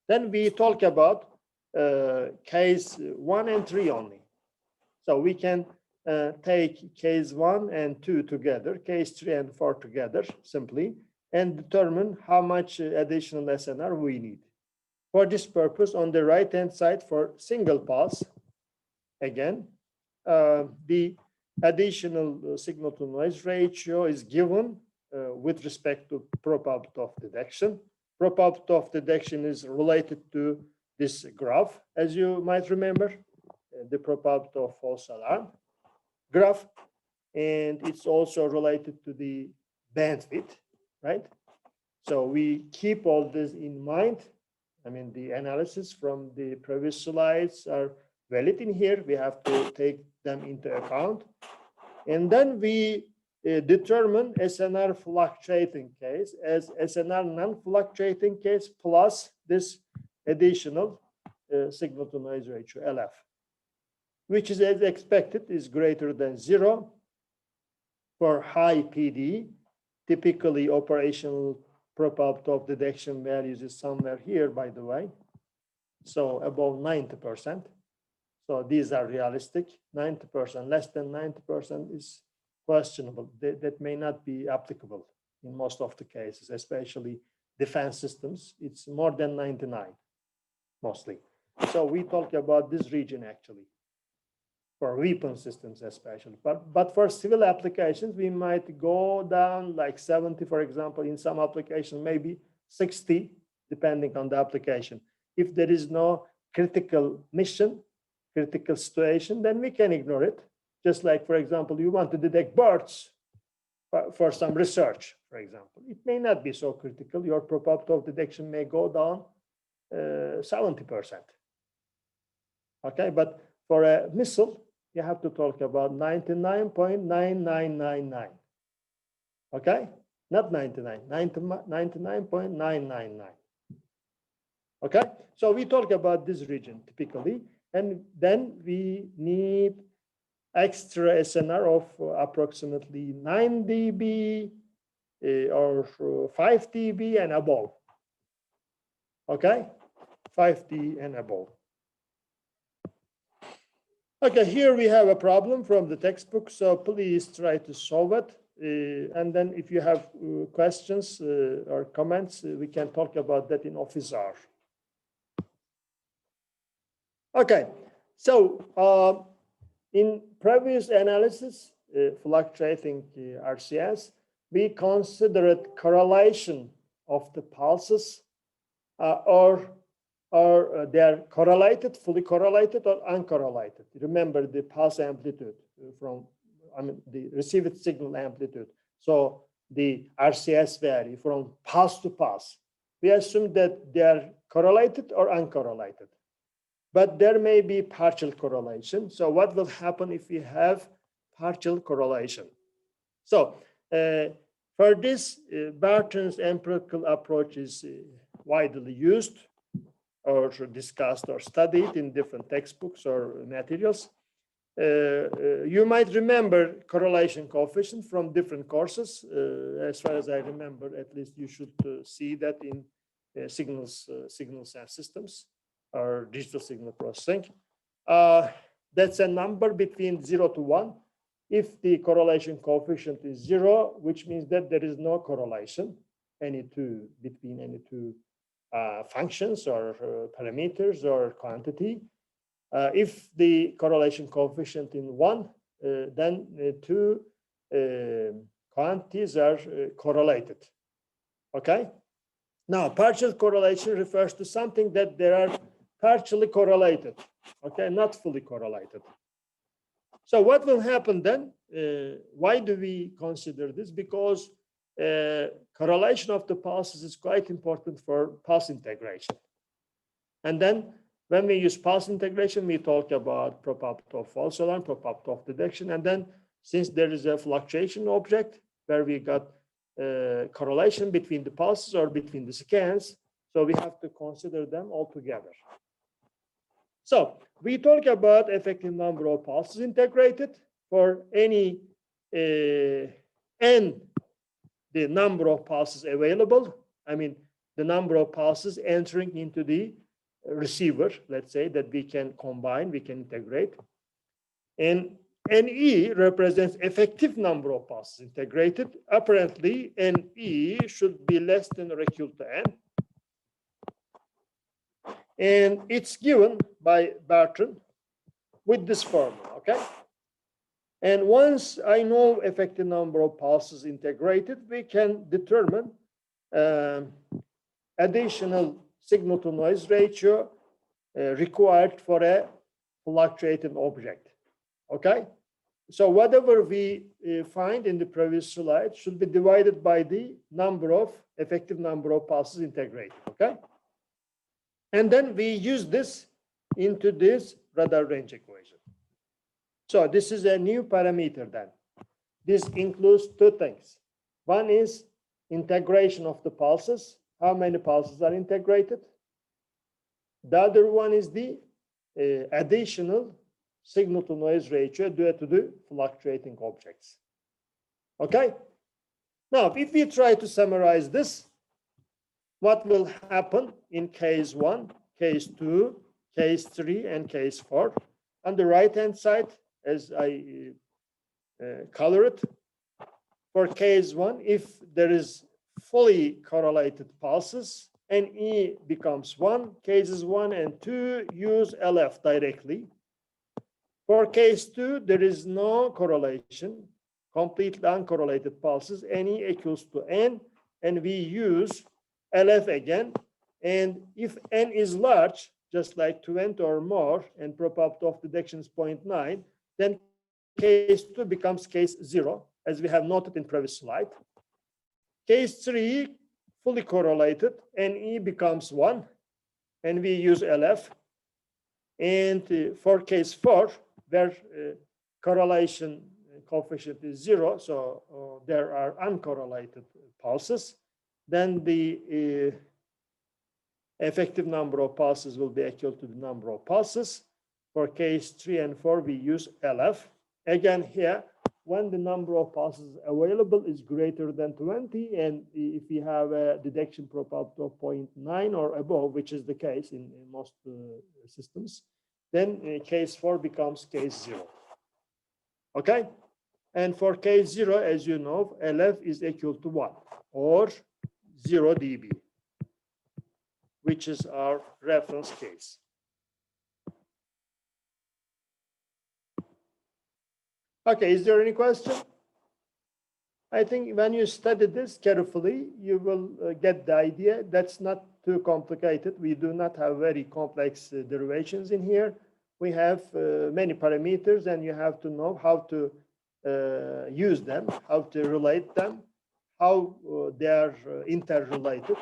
[SPEAKER 1] Then we talk about case 1 and 3 only. So we can take case 1 and 2 together, case 3 and 4 together simply, and determine how much additional SNR we need. For this purpose, on the right-hand side for single pulse, again, the additional signal to noise ratio is given with respect to probability of detection. Probability of detection is related to this graph, as you might remember, the probability of false alarm graph, and it's also related to the bandwidth, right? So we keep all this in mind. I mean, the analysis from the previous slides are valid in here. We have to take them into account. And then we determine SNR fluctuating case as SNR non-fluctuating case plus this additional signal to noise ratio, LF, which is as expected is greater than 0 for high PD. Typically, operational probability of detection values is somewhere here, by the way. So above 90%. So these are realistic. 90%, less than 90% is questionable. That may not be applicable in most of the cases, especially defense systems. It's more than 99, mostly. So we talk about this region actually, for weapon systems especially. But for civil applications, we might go down like 70, for example, in some applications, maybe 60, depending on the application. If there is no critical mission, critical situation, then we can ignore it. Just like, for example, you want to detect birds for some research, for example. It may not be so critical. Your probability of detection may go down 70%. Okay, but for a missile, you have to talk about 99.9999. Okay, not 99, 99.999. Okay, so we talk about this region typically, and then we need extra SNR of approximately 9 dB or 5 dB and above. Okay, 5 dB and above. Okay, here we have a problem from the textbook, so please try to solve it. And then if you have questions or comments, we can talk about that in office hour. Okay, so in previous analysis, fluctuating RCS, we considered correlation of the pulses or they're correlated, fully correlated, or uncorrelated. Remember the pulse amplitude from, the received signal amplitude. So the RCS value from pulse to pulse. We assume that they are correlated or uncorrelated. But there may be partial correlation. So what will happen if we have partial correlation? So for this, Barton's empirical approach is widely used or discussed or studied in different textbooks or materials. You might remember correlation coefficient from different courses. As far as I remember, at least you should see that in signals and systems or digital signal processing. That's a number between 0 to 1. If the correlation coefficient is 0, which means that there is no correlation between any two functions or parameters or quantity. If the correlation coefficient is 1, then two quantities are correlated. Okay? Now, partial correlation refers to something that they are partially correlated, okay, not fully correlated. So what will happen then? Why do we consider this? Because correlation of the pulses is quite important for pulse integration. And then when we use pulse integration, we talk about probability of false alarm, probability of detection. And then since there is a fluctuation object where we got correlation between the pulses or between the scans, so we have to consider them all together. So we talk about effective number of pulses integrated for any n, the number of pulses available. I mean, the number of pulses entering into the receiver, let's say, that we can combine, we can integrate. And NE represents effective number of pulses integrated. Apparently, NE should be less than or equal to N. And it's given by Bertrand with this formula, okay? And once I know effective number of pulses integrated, we can determine additional signal to noise ratio required for a fluctuating object, okay? So whatever we find in the previous slide should be divided by the effective number of pulses integrated, okay? And then we use this into this radar range equation. So this is a new parameter then. This includes two things. One is integration of the pulses. How many pulses are integrated? The other one is the additional signal to noise ratio due to the fluctuating objects. Okay? Now, if we try to summarize this, what will happen in case 1, case 2, case 3, and case 4? On the right-hand side, as I color it, for case 1, if there is fully correlated pulses, NE becomes 1, cases 1 and 2 use LF directly. For case 2, there is no correlation, completely uncorrelated pulses, NE equals to N, and we use LF again. And if N is large, just like 20 or more, and probability of detection is 0.9, then case 2 becomes case 0, as we have noted in previous slide. Case 3, fully correlated, NE becomes 1, and we use LF. And for case 4, where correlation coefficient is 0, so there are uncorrelated pulses, then the effective number of pulses will be equal to the number of pulses. For case 3 and 4, we use LF. Again, here, when the number of pulses available is greater than 20, and if we have a detection probability of 0.9 or above, which is the case in most systems, then case 4 becomes case 0. Okay? And for case 0, as you know, LF is equal to 1 or 0 dB, which is our reference case. Okay, is there any question? I think when you study this carefully, you will get the idea. That's not too complicated. We do not have very complex derivations in here. We have many parameters, and you have to know how to use them, how to relate them, how they are interrelated.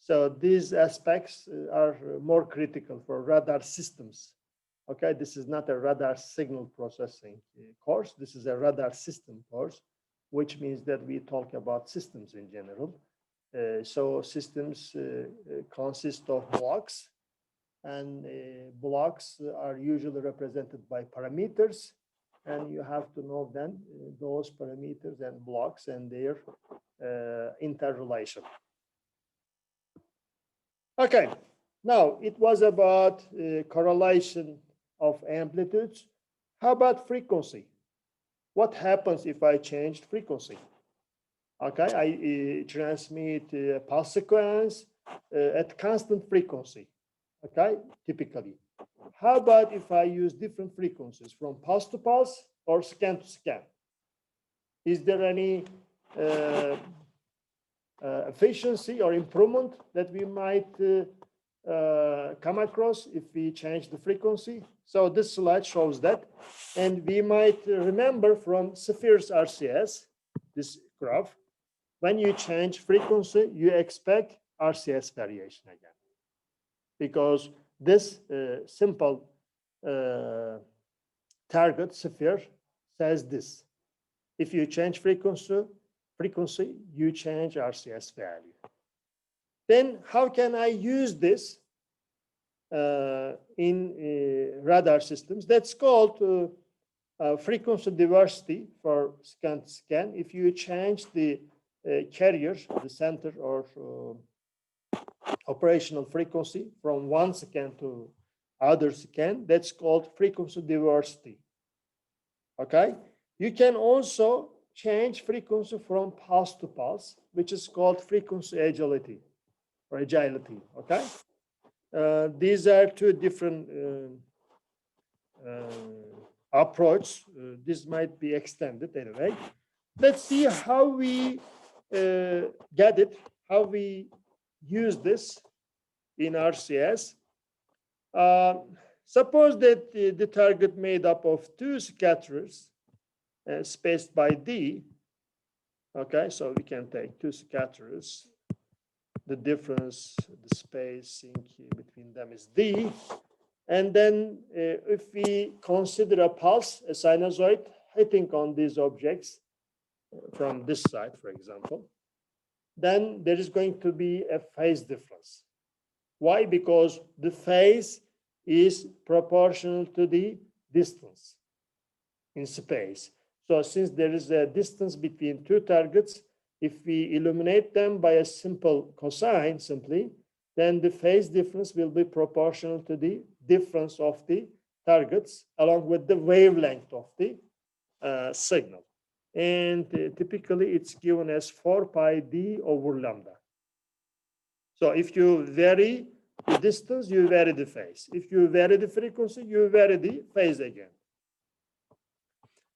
[SPEAKER 1] So these aspects are more critical for radar systems. Okay, this is not a radar signal processing course. This is a radar system course, which means that we talk about systems in general. So systems consist of blocks, and blocks are usually represented by parameters, and you have to know then those parameters and blocks and their interrelation. Okay, now it was about correlation of amplitudes. How about frequency? What happens if I changed frequency? Okay, I transmit a pulse sequence at constant frequency. Okay, typically. How about if I use different frequencies from pulse to pulse or scan to scan? Is there any efficiency or improvement that we might come across if we change the frequency? So this slide shows that. And we might remember from Saphir's RCS, this graph, when you change frequency, you expect RCS variation again. Because this simple target Saphir says this. If you change frequency, you change RCS value. Then how can I use this in radar systems? That's called frequency diversity for scan to scan. If you change the carrier, the center or operational frequency from one scan to other scan, that's called frequency diversity. Okay? You can also change frequency from pulse to pulse, which is called frequency agility or agility. Okay? These are two different approaches. This might be extended anyway. Let's see how we get it, how we use this in RCS. Suppose that the target made up of two scatterers spaced by D. Okay, so we can take two scatterers. The difference, the spacing between them is D. And then if we consider a pulse, a sinusoid hitting on these objects from this side, for example, then there is going to be a phase difference. Why? Because the phase is proportional to the distance in space. So since there is a distance between two targets, if we illuminate them by a simple cosine simply, then the phase difference will be proportional to the difference of the targets along with the wavelength of the signal. And typically it's given as 4 pi d over lambda. So if you vary the distance, you vary the phase. If you vary the frequency, you vary the phase again.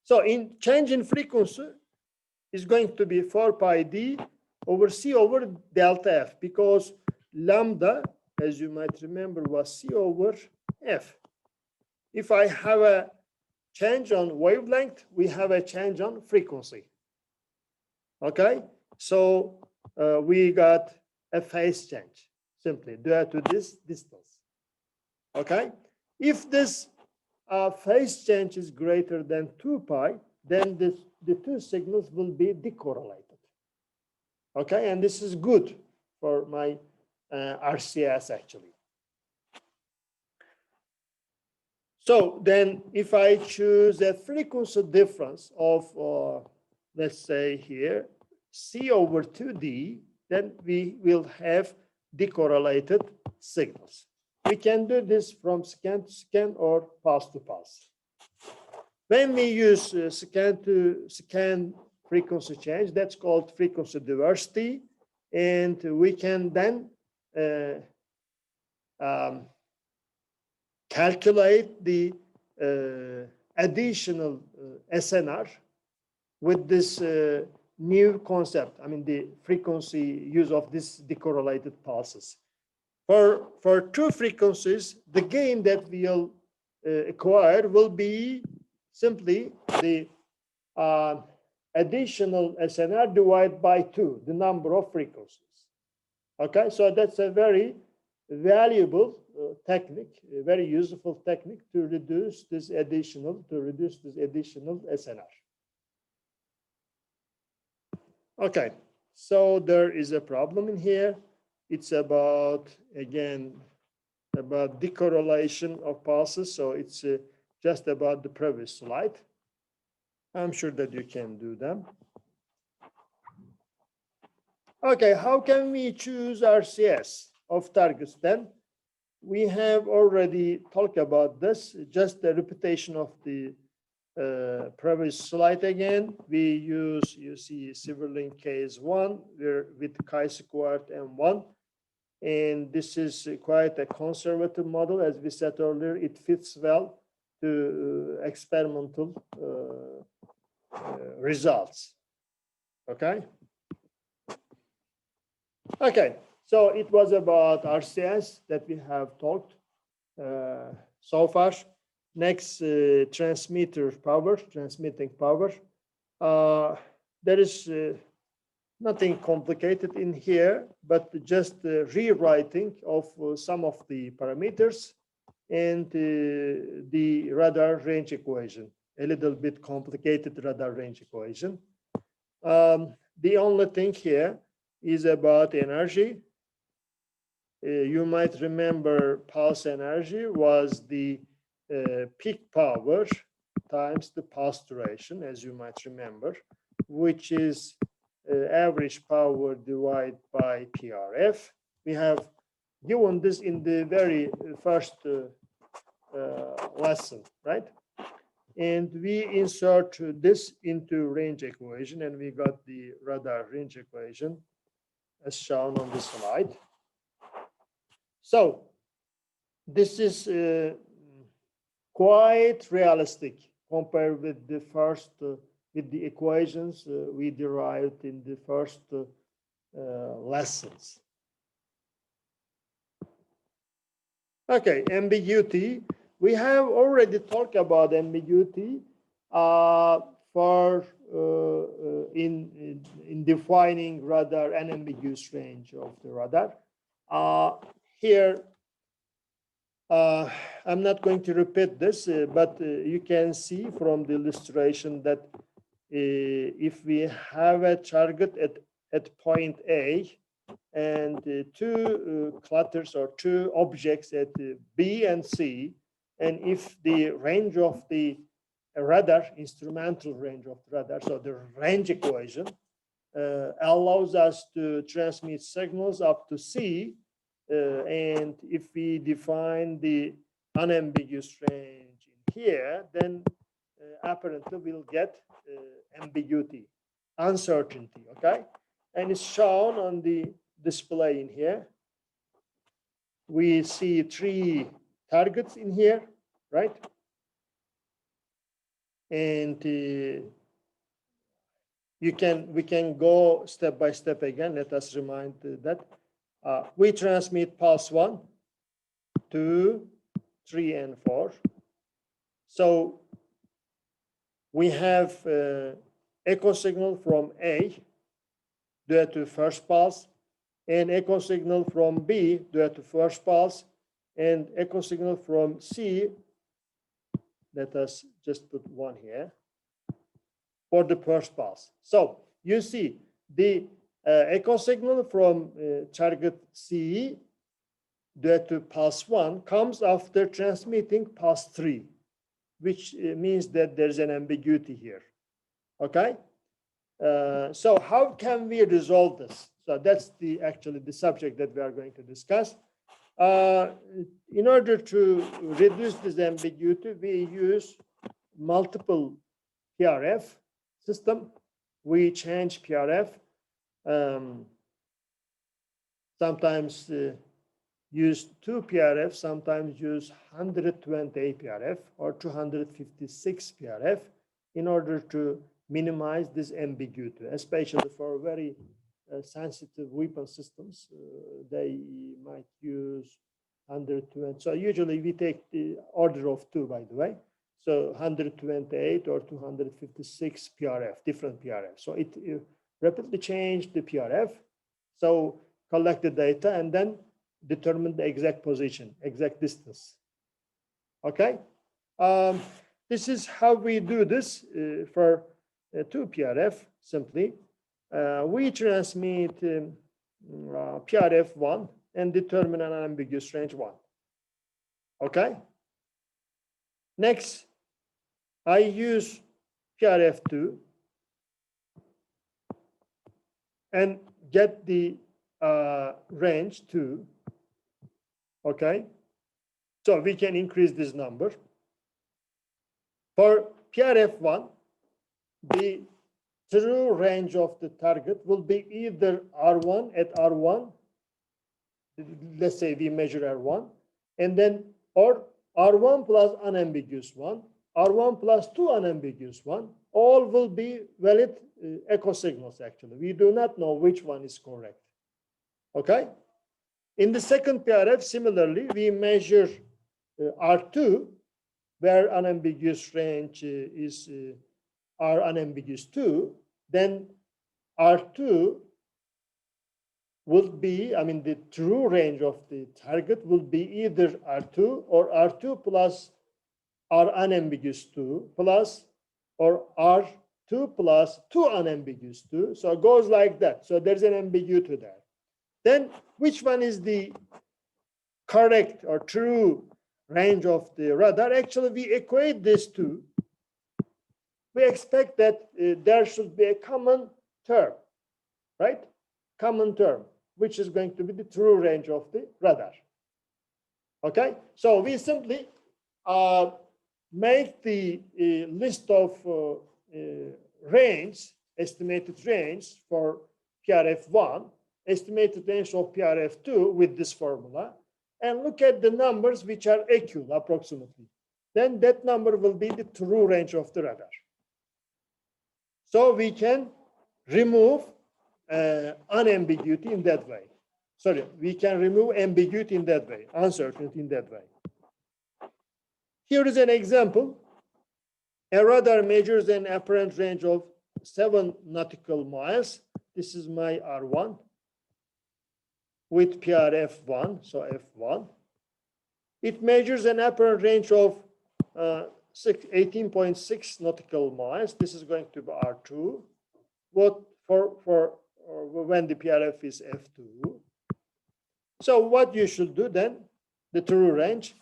[SPEAKER 1] So in change in frequency is going to be 4 pi d over c over delta f, because lambda, as you might remember, was c over f. If I have a change on wavelength, we have a change on frequency. Okay, so we got a phase change simply due to this distance. Okay, if this phase change is greater than 2 pi, then the two signals will be decorrelated. Okay, and this is good for my RCS actually. So then if I choose a frequency difference of, let's say here, C over 2D, then we will have decorrelated signals. We can do this from scan to scan or pulse to pulse. When we use scan to scan frequency change, that's called frequency diversity. And we can then calculate the additional SNR with this new concept. I mean, the frequency use of this decorrelated pulses. For two frequencies, the gain that we'll acquire will be simply the additional SNR divided by 2, the number of frequencies. Okay, so that's a very valuable technique, a very useful technique to reduce this additional SNR. Okay, so there is a problem in here. It's about, again, about decorrelation of pulses. So it's just about the previous slide. I'm sure that you can do them. Okay, how can we choose RCS of targets then? We have already talked about this, just the repetition of the previous slide again. We use, you see, Silverlink case 1 with chi-squared M1. And this is quite a conservative model. As we said earlier, it fits well to experimental results. Okay. Okay, so it was about RCS that we have talked so far. Next, transmitting power. There is nothing complicated in here, but just rewriting of some of the parameters and the radar range equation, a little bit complicated radar range equation. The only thing here is about energy. You might remember pulse energy was the peak power times the pulse duration, as you might remember, which is average power divided by PRF. We have given this in the very first lesson, right? And we insert this into range equation, and we got the radar range equation as shown on the slide. So this is quite realistic compared with the first, with the equations we derived in the first lessons. Okay, ambiguity. We have already talked about ambiguity in defining radar unambiguous range of the radar. Here, I'm not going to repeat this, but you can see from the illustration that if we have a target at point A and two clusters or two objects at B and C, and if the range of the radar, instrumental range of the radar, so the range equation allows us to transmit signals up to C, and if we define the unambiguous range in here, then apparently we'll get ambiguity, uncertainty, okay? And it's shown on the display in here. We see 3 targets in here, right? And we can go step by step again. Let us remind that we transmit pulse 1, 2, 3, and 4. So we have echo signal from A due to first pulse, and echo signal from B due to first pulse, and echo signal from C. Let us just put 1 here for the first pulse. So you see the echo signal from target C due to pulse 1 comes after transmitting pulse 3, which means that there's an ambiguity here. Okay. So how can we resolve this? So that's actually the subject that we are going to discuss. In order to reduce this ambiguity, we use multiple PRF system. We change PRF. Sometimes use 2 PRF, sometimes use 128 PRF or 256 PRF in order to minimize this ambiguity, especially for very sensitive weapon systems. They might use 120. So usually we take the order of 2, by the way. So 128 or 256 PRF, different PRF. So it rapidly changed the PRF. So collect the data and then determine the exact position, exact distance. Okay. This is how we do this for 2 PRF simply. We transmit PRF 1 and determine an unambiguous range 1. Okay. Next, I use PRF2 and get the range 2. Okay. So we can increase this number. For PRF1, the true range of the target will be either R1 at R1, let's say we measure R1, and then or R1 plus unambiguous 1, R1 plus 2 unambiguous 1, all will be valid echo signals actually. We do not know which one is correct. Okay? In the second PRF, similarly, we measure R2, where unambiguous range is R unambiguous 2, then R2 will be, I mean, the true range of the target will be either R2 or R2 plus R unambiguous 2 plus or R2 plus 2 unambiguous 2. So it goes like that. So there's an ambiguity there. Then which one is the correct or true range of the radar? Actually, we equate these two. We expect that there should be a common term, right? Common term, which is going to be the true range of the radar. Okay, so we simply make the list of range, estimated range for PRF1, estimated range of PRF2 with this formula, and look at the numbers which are equal approximately. Then that number will be the true range of the radar. So we can remove unambiguity in that way. Sorry, we can remove ambiguity in that way, uncertainty in that way. Here is an example. A radar measures an apparent range of 7 nautical miles. This is my R1 with PRF1, so F1. It measures an apparent range of 18.6 nautical miles. This is going to be R2. What for when the PRF is F2. So what you should do then, the true range,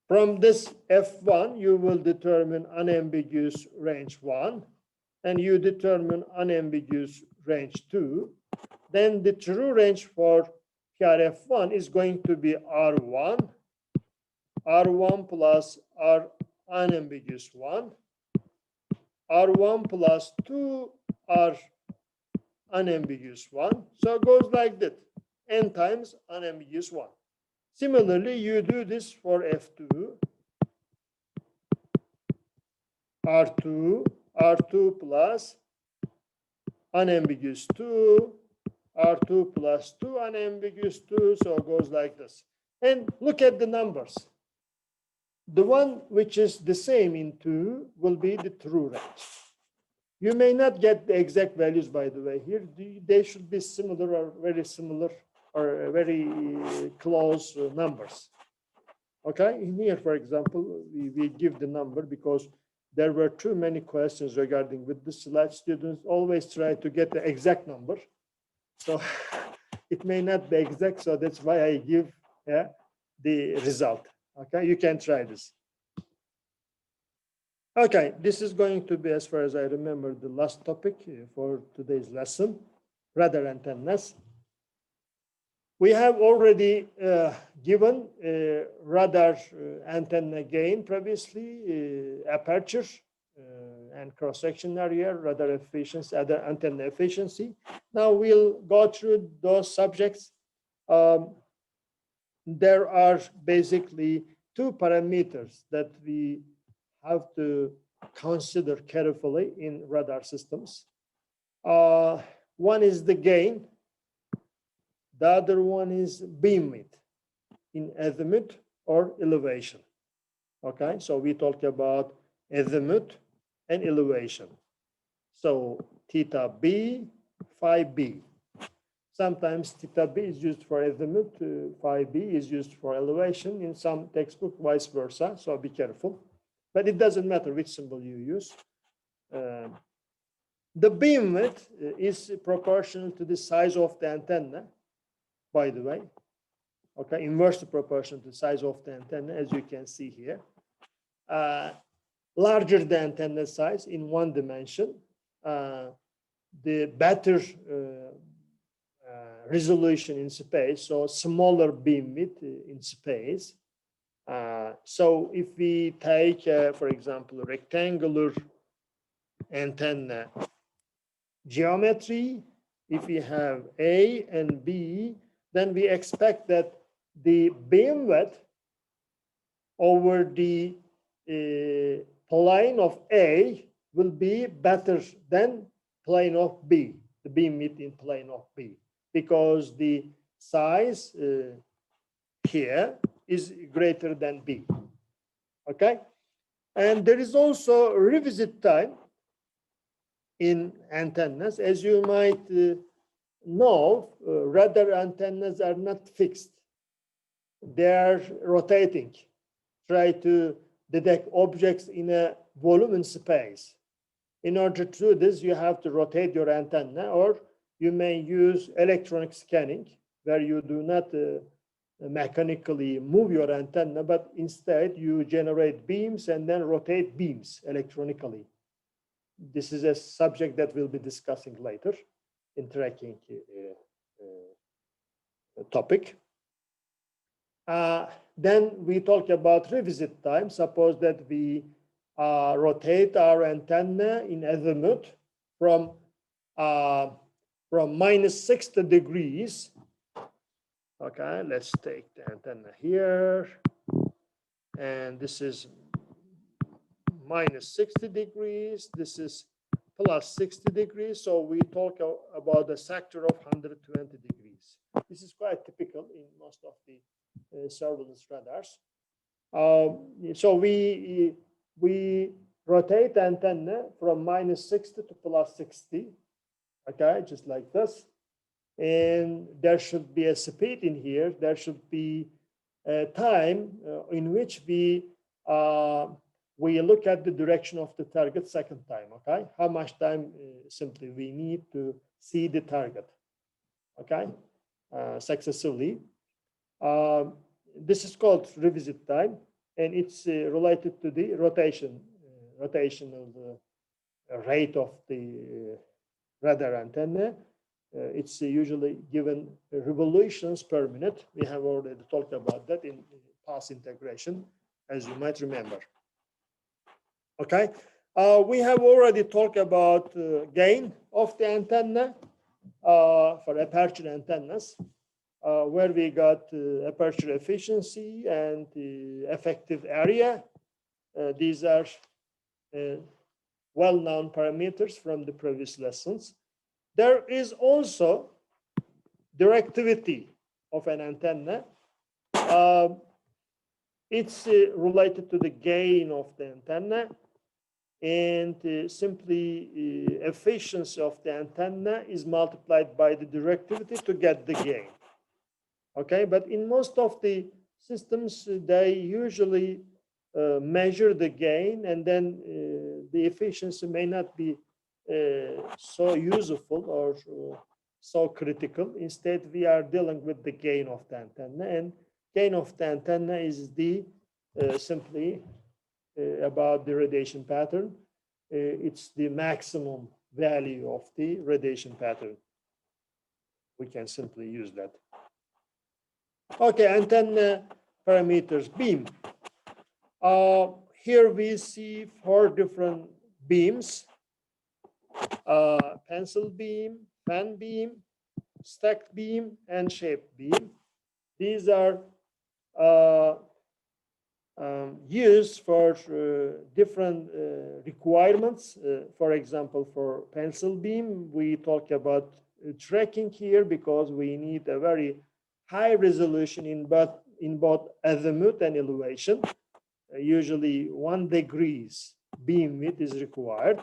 [SPEAKER 1] from this F1, you will determine unambiguous range 1, and you determine unambiguous range 2. Then the true range for PRF1 is going to be R1, R1 plus R unambiguous 1, R1 plus 2 R unambiguous 1. So it goes like that, n times unambiguous 1. Similarly, you do this for F2, R2, R2 plus unambiguous 2, R2 plus 2 unambiguous 2, so it goes like this. And look at the numbers. The one which is the same in 2 will be the true range. You may not get the exact values, by the way. Here, they should be similar or very similar or very close numbers. Okay, in here, for example, we give the number because there were too many questions regarding with the slide. Students always try to get the exact number. So it may not be exact, so that's why I give the result. Okay, you can try this. Okay, this is going to be, as far as I remember, the last topic for today's lesson, radar antennas. We have already given radar antenna gain previously, aperture and cross-section area, radar efficiency, other antenna efficiency. Now we'll go through those subjects. There are basically 2 parameters that we have to consider carefully in radar systems. One is the gain. The other one is beam width in azimuth or elevation. Okay, so we talk about azimuth and elevation. So theta B, phi B. Sometimes theta B is used for azimuth, phi B is used for elevation. In some textbook, vice versa, so be careful. But it doesn't matter which symbol you use. The beam width is proportional to the size of the antenna, by the way. okay, inversely proportional to the size of the antenna, as you can see here. Larger the antenna size in one dimension, the better resolution in space, so smaller beam width in space. So if we take, for example, a rectangular antenna geometry, if we have A and B, then we expect that the beam width over the plane of A will be better than plane of B, the beam width in plane of B, because the size here is greater than B, okay? And there is also revisit time in antennas. As you might know, radar antennas are not fixed. They are rotating, try to detect objects in a volume in space. In order to do this, you have to rotate your antenna, or you may use electronic scanning, where you do not mechanically move your antenna, but instead you generate beams and then rotate beams electronically. This is a subject that we'll be discussing later in tracking topic. Then we talk about revisit time. Suppose that we rotate our antenna in azimuth from minus 60 degrees. Okay, let's take the antenna here, and this is minus 60 degrees. This is plus 60 degrees. So we talk about a sector of 120 degrees. This is quite typical in most of the surveillance radars. So we rotate the antenna from minus 60 to plus 60, okay, just like this. And there should be a speed in here. There should be a time in which we look at the direction of the target second time, okay? How much time simply we need to see the target, okay, successively. This is called revisit time, and it's related to the rotational rate of the radar antenna. It's usually given revolutions per minute. We have already talked about that in past integration, as you might remember. Okay, we have already talked about gain of the antenna for aperture antennas, where we got aperture efficiency and effective area. These are well-known parameters from the previous lessons. There is also directivity of an antenna. It's related to the gain of the antenna, and simply efficiency of the antenna is multiplied by the directivity to get the gain. Okay, but in most of the systems, they usually measure the gain, and then the efficiency may not be so useful or so critical. Instead, we are dealing with the gain of the antenna, and gain of the antenna is the simply about the radiation pattern. It's the maximum value of the radiation pattern. We can simply use that. Okay, antenna parameters, beam. Here we see 4 different beams. Pencil beam, fan beam, stacked beam, and shaped beam. These are used for different requirements. For example, for pencil beam, we talk about tracking here because we need a very high resolution in both azimuth and elevation. Usually 1 degree beam width is required.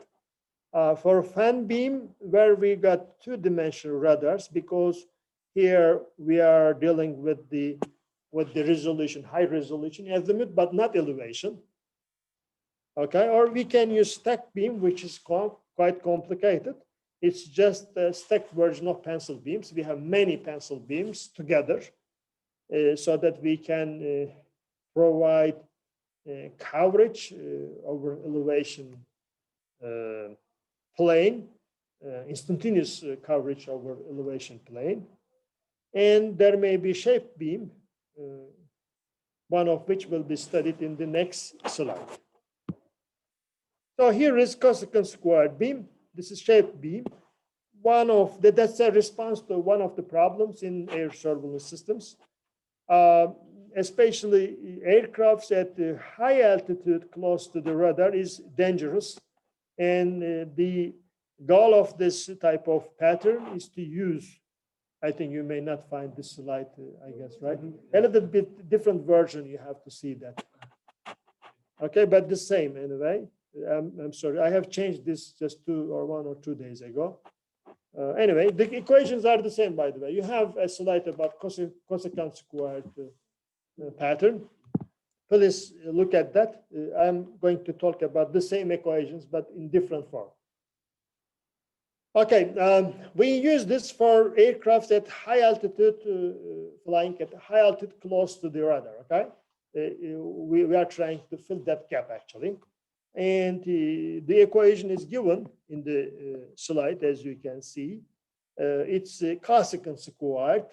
[SPEAKER 1] For fan beam, where we got 2-dimensional radars, because here we are dealing with the resolution, high resolution azimuth, but not elevation. Okay, or we can use stacked beam, which is quite complicated. It's just a stacked version of pencil beams. We have many pencil beams together, so that we can provide coverage over elevation plane, instantaneous coverage over elevation plane. And there may be shape beam, one of which will be studied in the next slide. So here is cosecant squared beam. This is shape beam. That's a response to one of the problems in air surveillance systems, especially aircrafts at high altitude close to the radar is dangerous. And the goal of this type of pattern is to use, I think you may not find this slide, I guess, right? A little bit different version, you have to see that. Okay, but the same anyway. I'm sorry, I have changed this just 1 or 2 days ago. Anyway, the equations are the same, by the way. You have a slide about cosecant squared pattern. Please look at that. I'm going to talk about the same equations, but in different form. Okay, we use this for aircraft at high altitude, flying at high altitude close to the radar, okay? We are trying to fill that gap, actually. And the equation is given in the slide, as you can see. It's cosecant squared,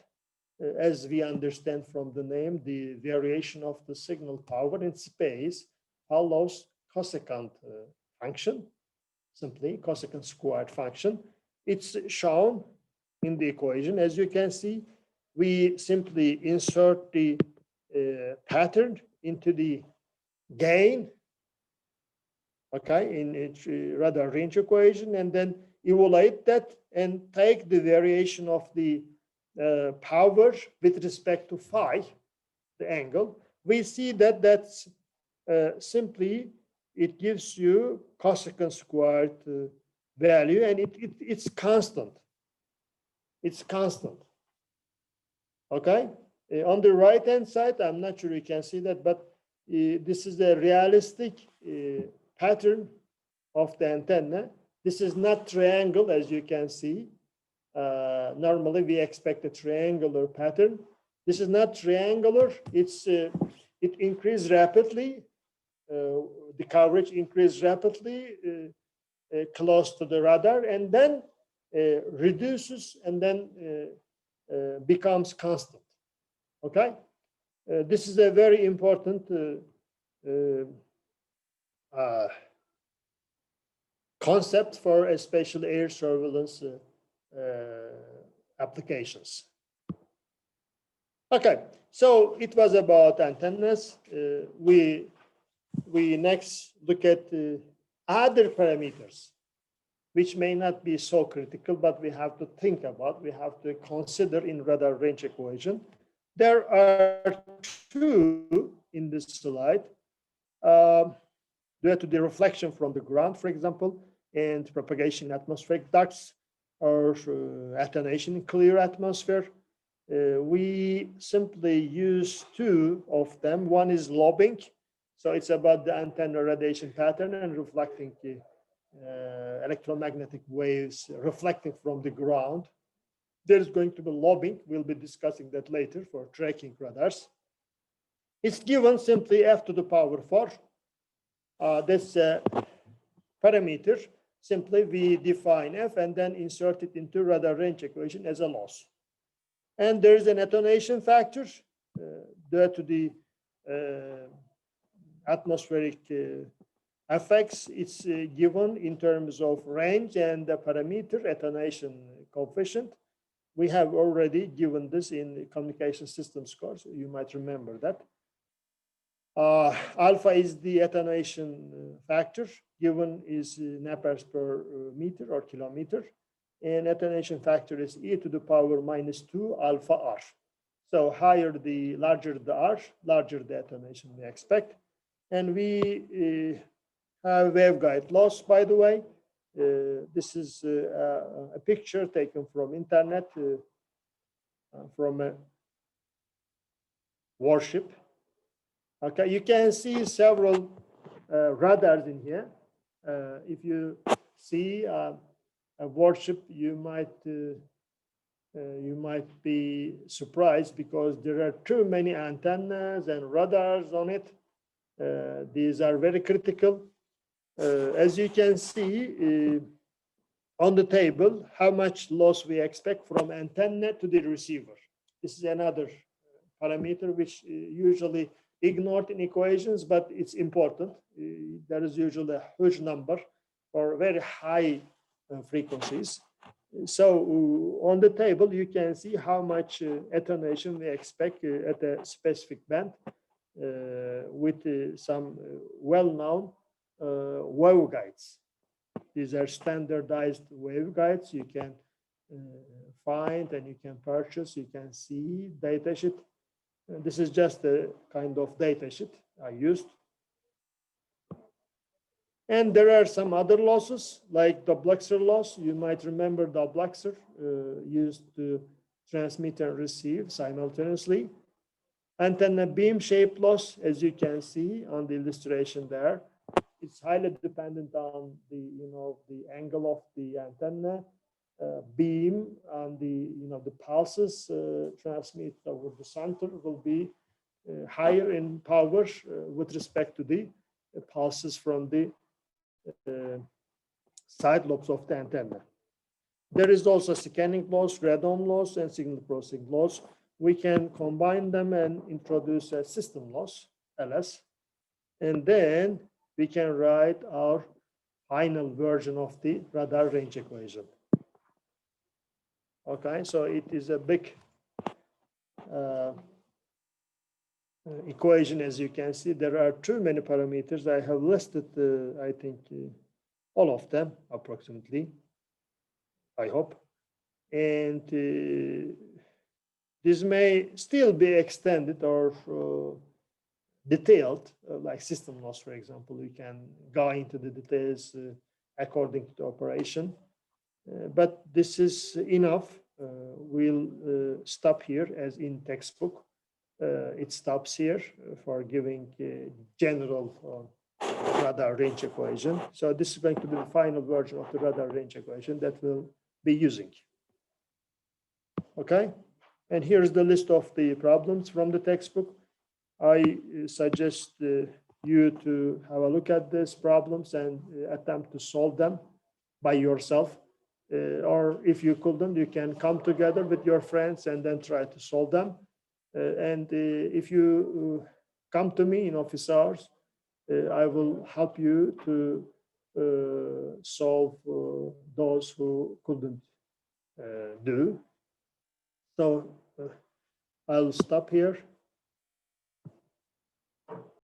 [SPEAKER 1] as we understand from the name, the variation of the signal power in space follows cosecant function, simply cosecant squared function. It's shown in the equation. As you can see, we simply insert the pattern into the gain, okay, in its radar range equation, and then evaluate that and take the variation of the power with respect to phi, the angle. We see that that's simply, it gives you cosecant squared value, and it's constant. It's constant. Okay? On the right-hand side, I'm not sure you can see that, but this is a realistic pattern of the antenna. This is not triangle, as you can see. Normally, we expect a triangular pattern. This is not triangular. It increases rapidly. The coverage increases rapidly close to the radar, and then reduces, and then becomes constant. Okay? This is a very important concept for especially air surveillance applications. Okay, so it was about antennas. We next look at other parameters, which may not be so critical, but we have to think about, we have to consider in radar range equation. There are two in this slide, due to the reflection from the ground, for example, and propagation in atmospheric ducts, or attenuation in clear atmosphere. We simply use two of them. One is lobbing, so it's about the antenna radiation pattern and reflecting electromagnetic waves reflecting from the ground. There's going to be lobbing. We'll be discussing that later for tracking radars. It's given simply f to the power 4. That's a parameter. Simply we define f and then insert it into radar range equation as a loss. And there's an attenuation factor due to the atmospheric effects. It's given in terms of range and the parameter attenuation coefficient. We have already given this in the communication systems course. You might remember that. Alpha is the attenuation factor, given is napas per meter or kilometer, and attenuation factor is e to the power -2 alpha r. So higher the larger the r, larger the attenuation we expect. And we have waveguide loss, by the way. This is a picture taken from internet from a warship. Okay, you can see several radars in here. If you see a warship, you might you might be surprised because there are too many antennas and radars on it. These are very critical. As you can see on the table, how much loss we expect from antenna to the receiver. This is another parameter which usually ignored in equations, but it's important. There is usually a huge number for very high frequencies. So on the table, you can see how much attenuation we expect at a specific band with some well-known waveguides. These are standardized waveguides you can find and you can purchase. You can see datasheet. This is just a kind of datasheet I used. And there are some other losses like duplexer loss. You might remember duplexer used to transmit and receive simultaneously. Antenna beam shape loss, as you can see on the illustration there. It's highly dependent on the angle of the antenna beam, and the pulses transmit over the center will be higher in power with respect to the pulses from the side lobes of the antenna. There is also scanning loss, radon loss, and signal processing loss. We can combine them and introduce a system loss, LS, and then we can write our final version of the radar range equation. Okay, so it is a big equation, as you can see. There are too many parameters. I have listed, I think, all of them approximately, I hope. And this may still be extended or detailed, like system loss, for example. We can go into the details according to the operation. But this is enough. We'll stop here as in textbook. It stops here for giving general radar range equation. So this is going to be the final version of the radar range equation that we'll be using. Okay, and here's the list of the problems from the textbook. I suggest you to have a look at these problems and attempt to solve them by yourself. Or if you couldn't, you can come together with your friends and then try to solve them. And if you come to me in office hours, I will help you to solve those who couldn't do. So I'll stop here.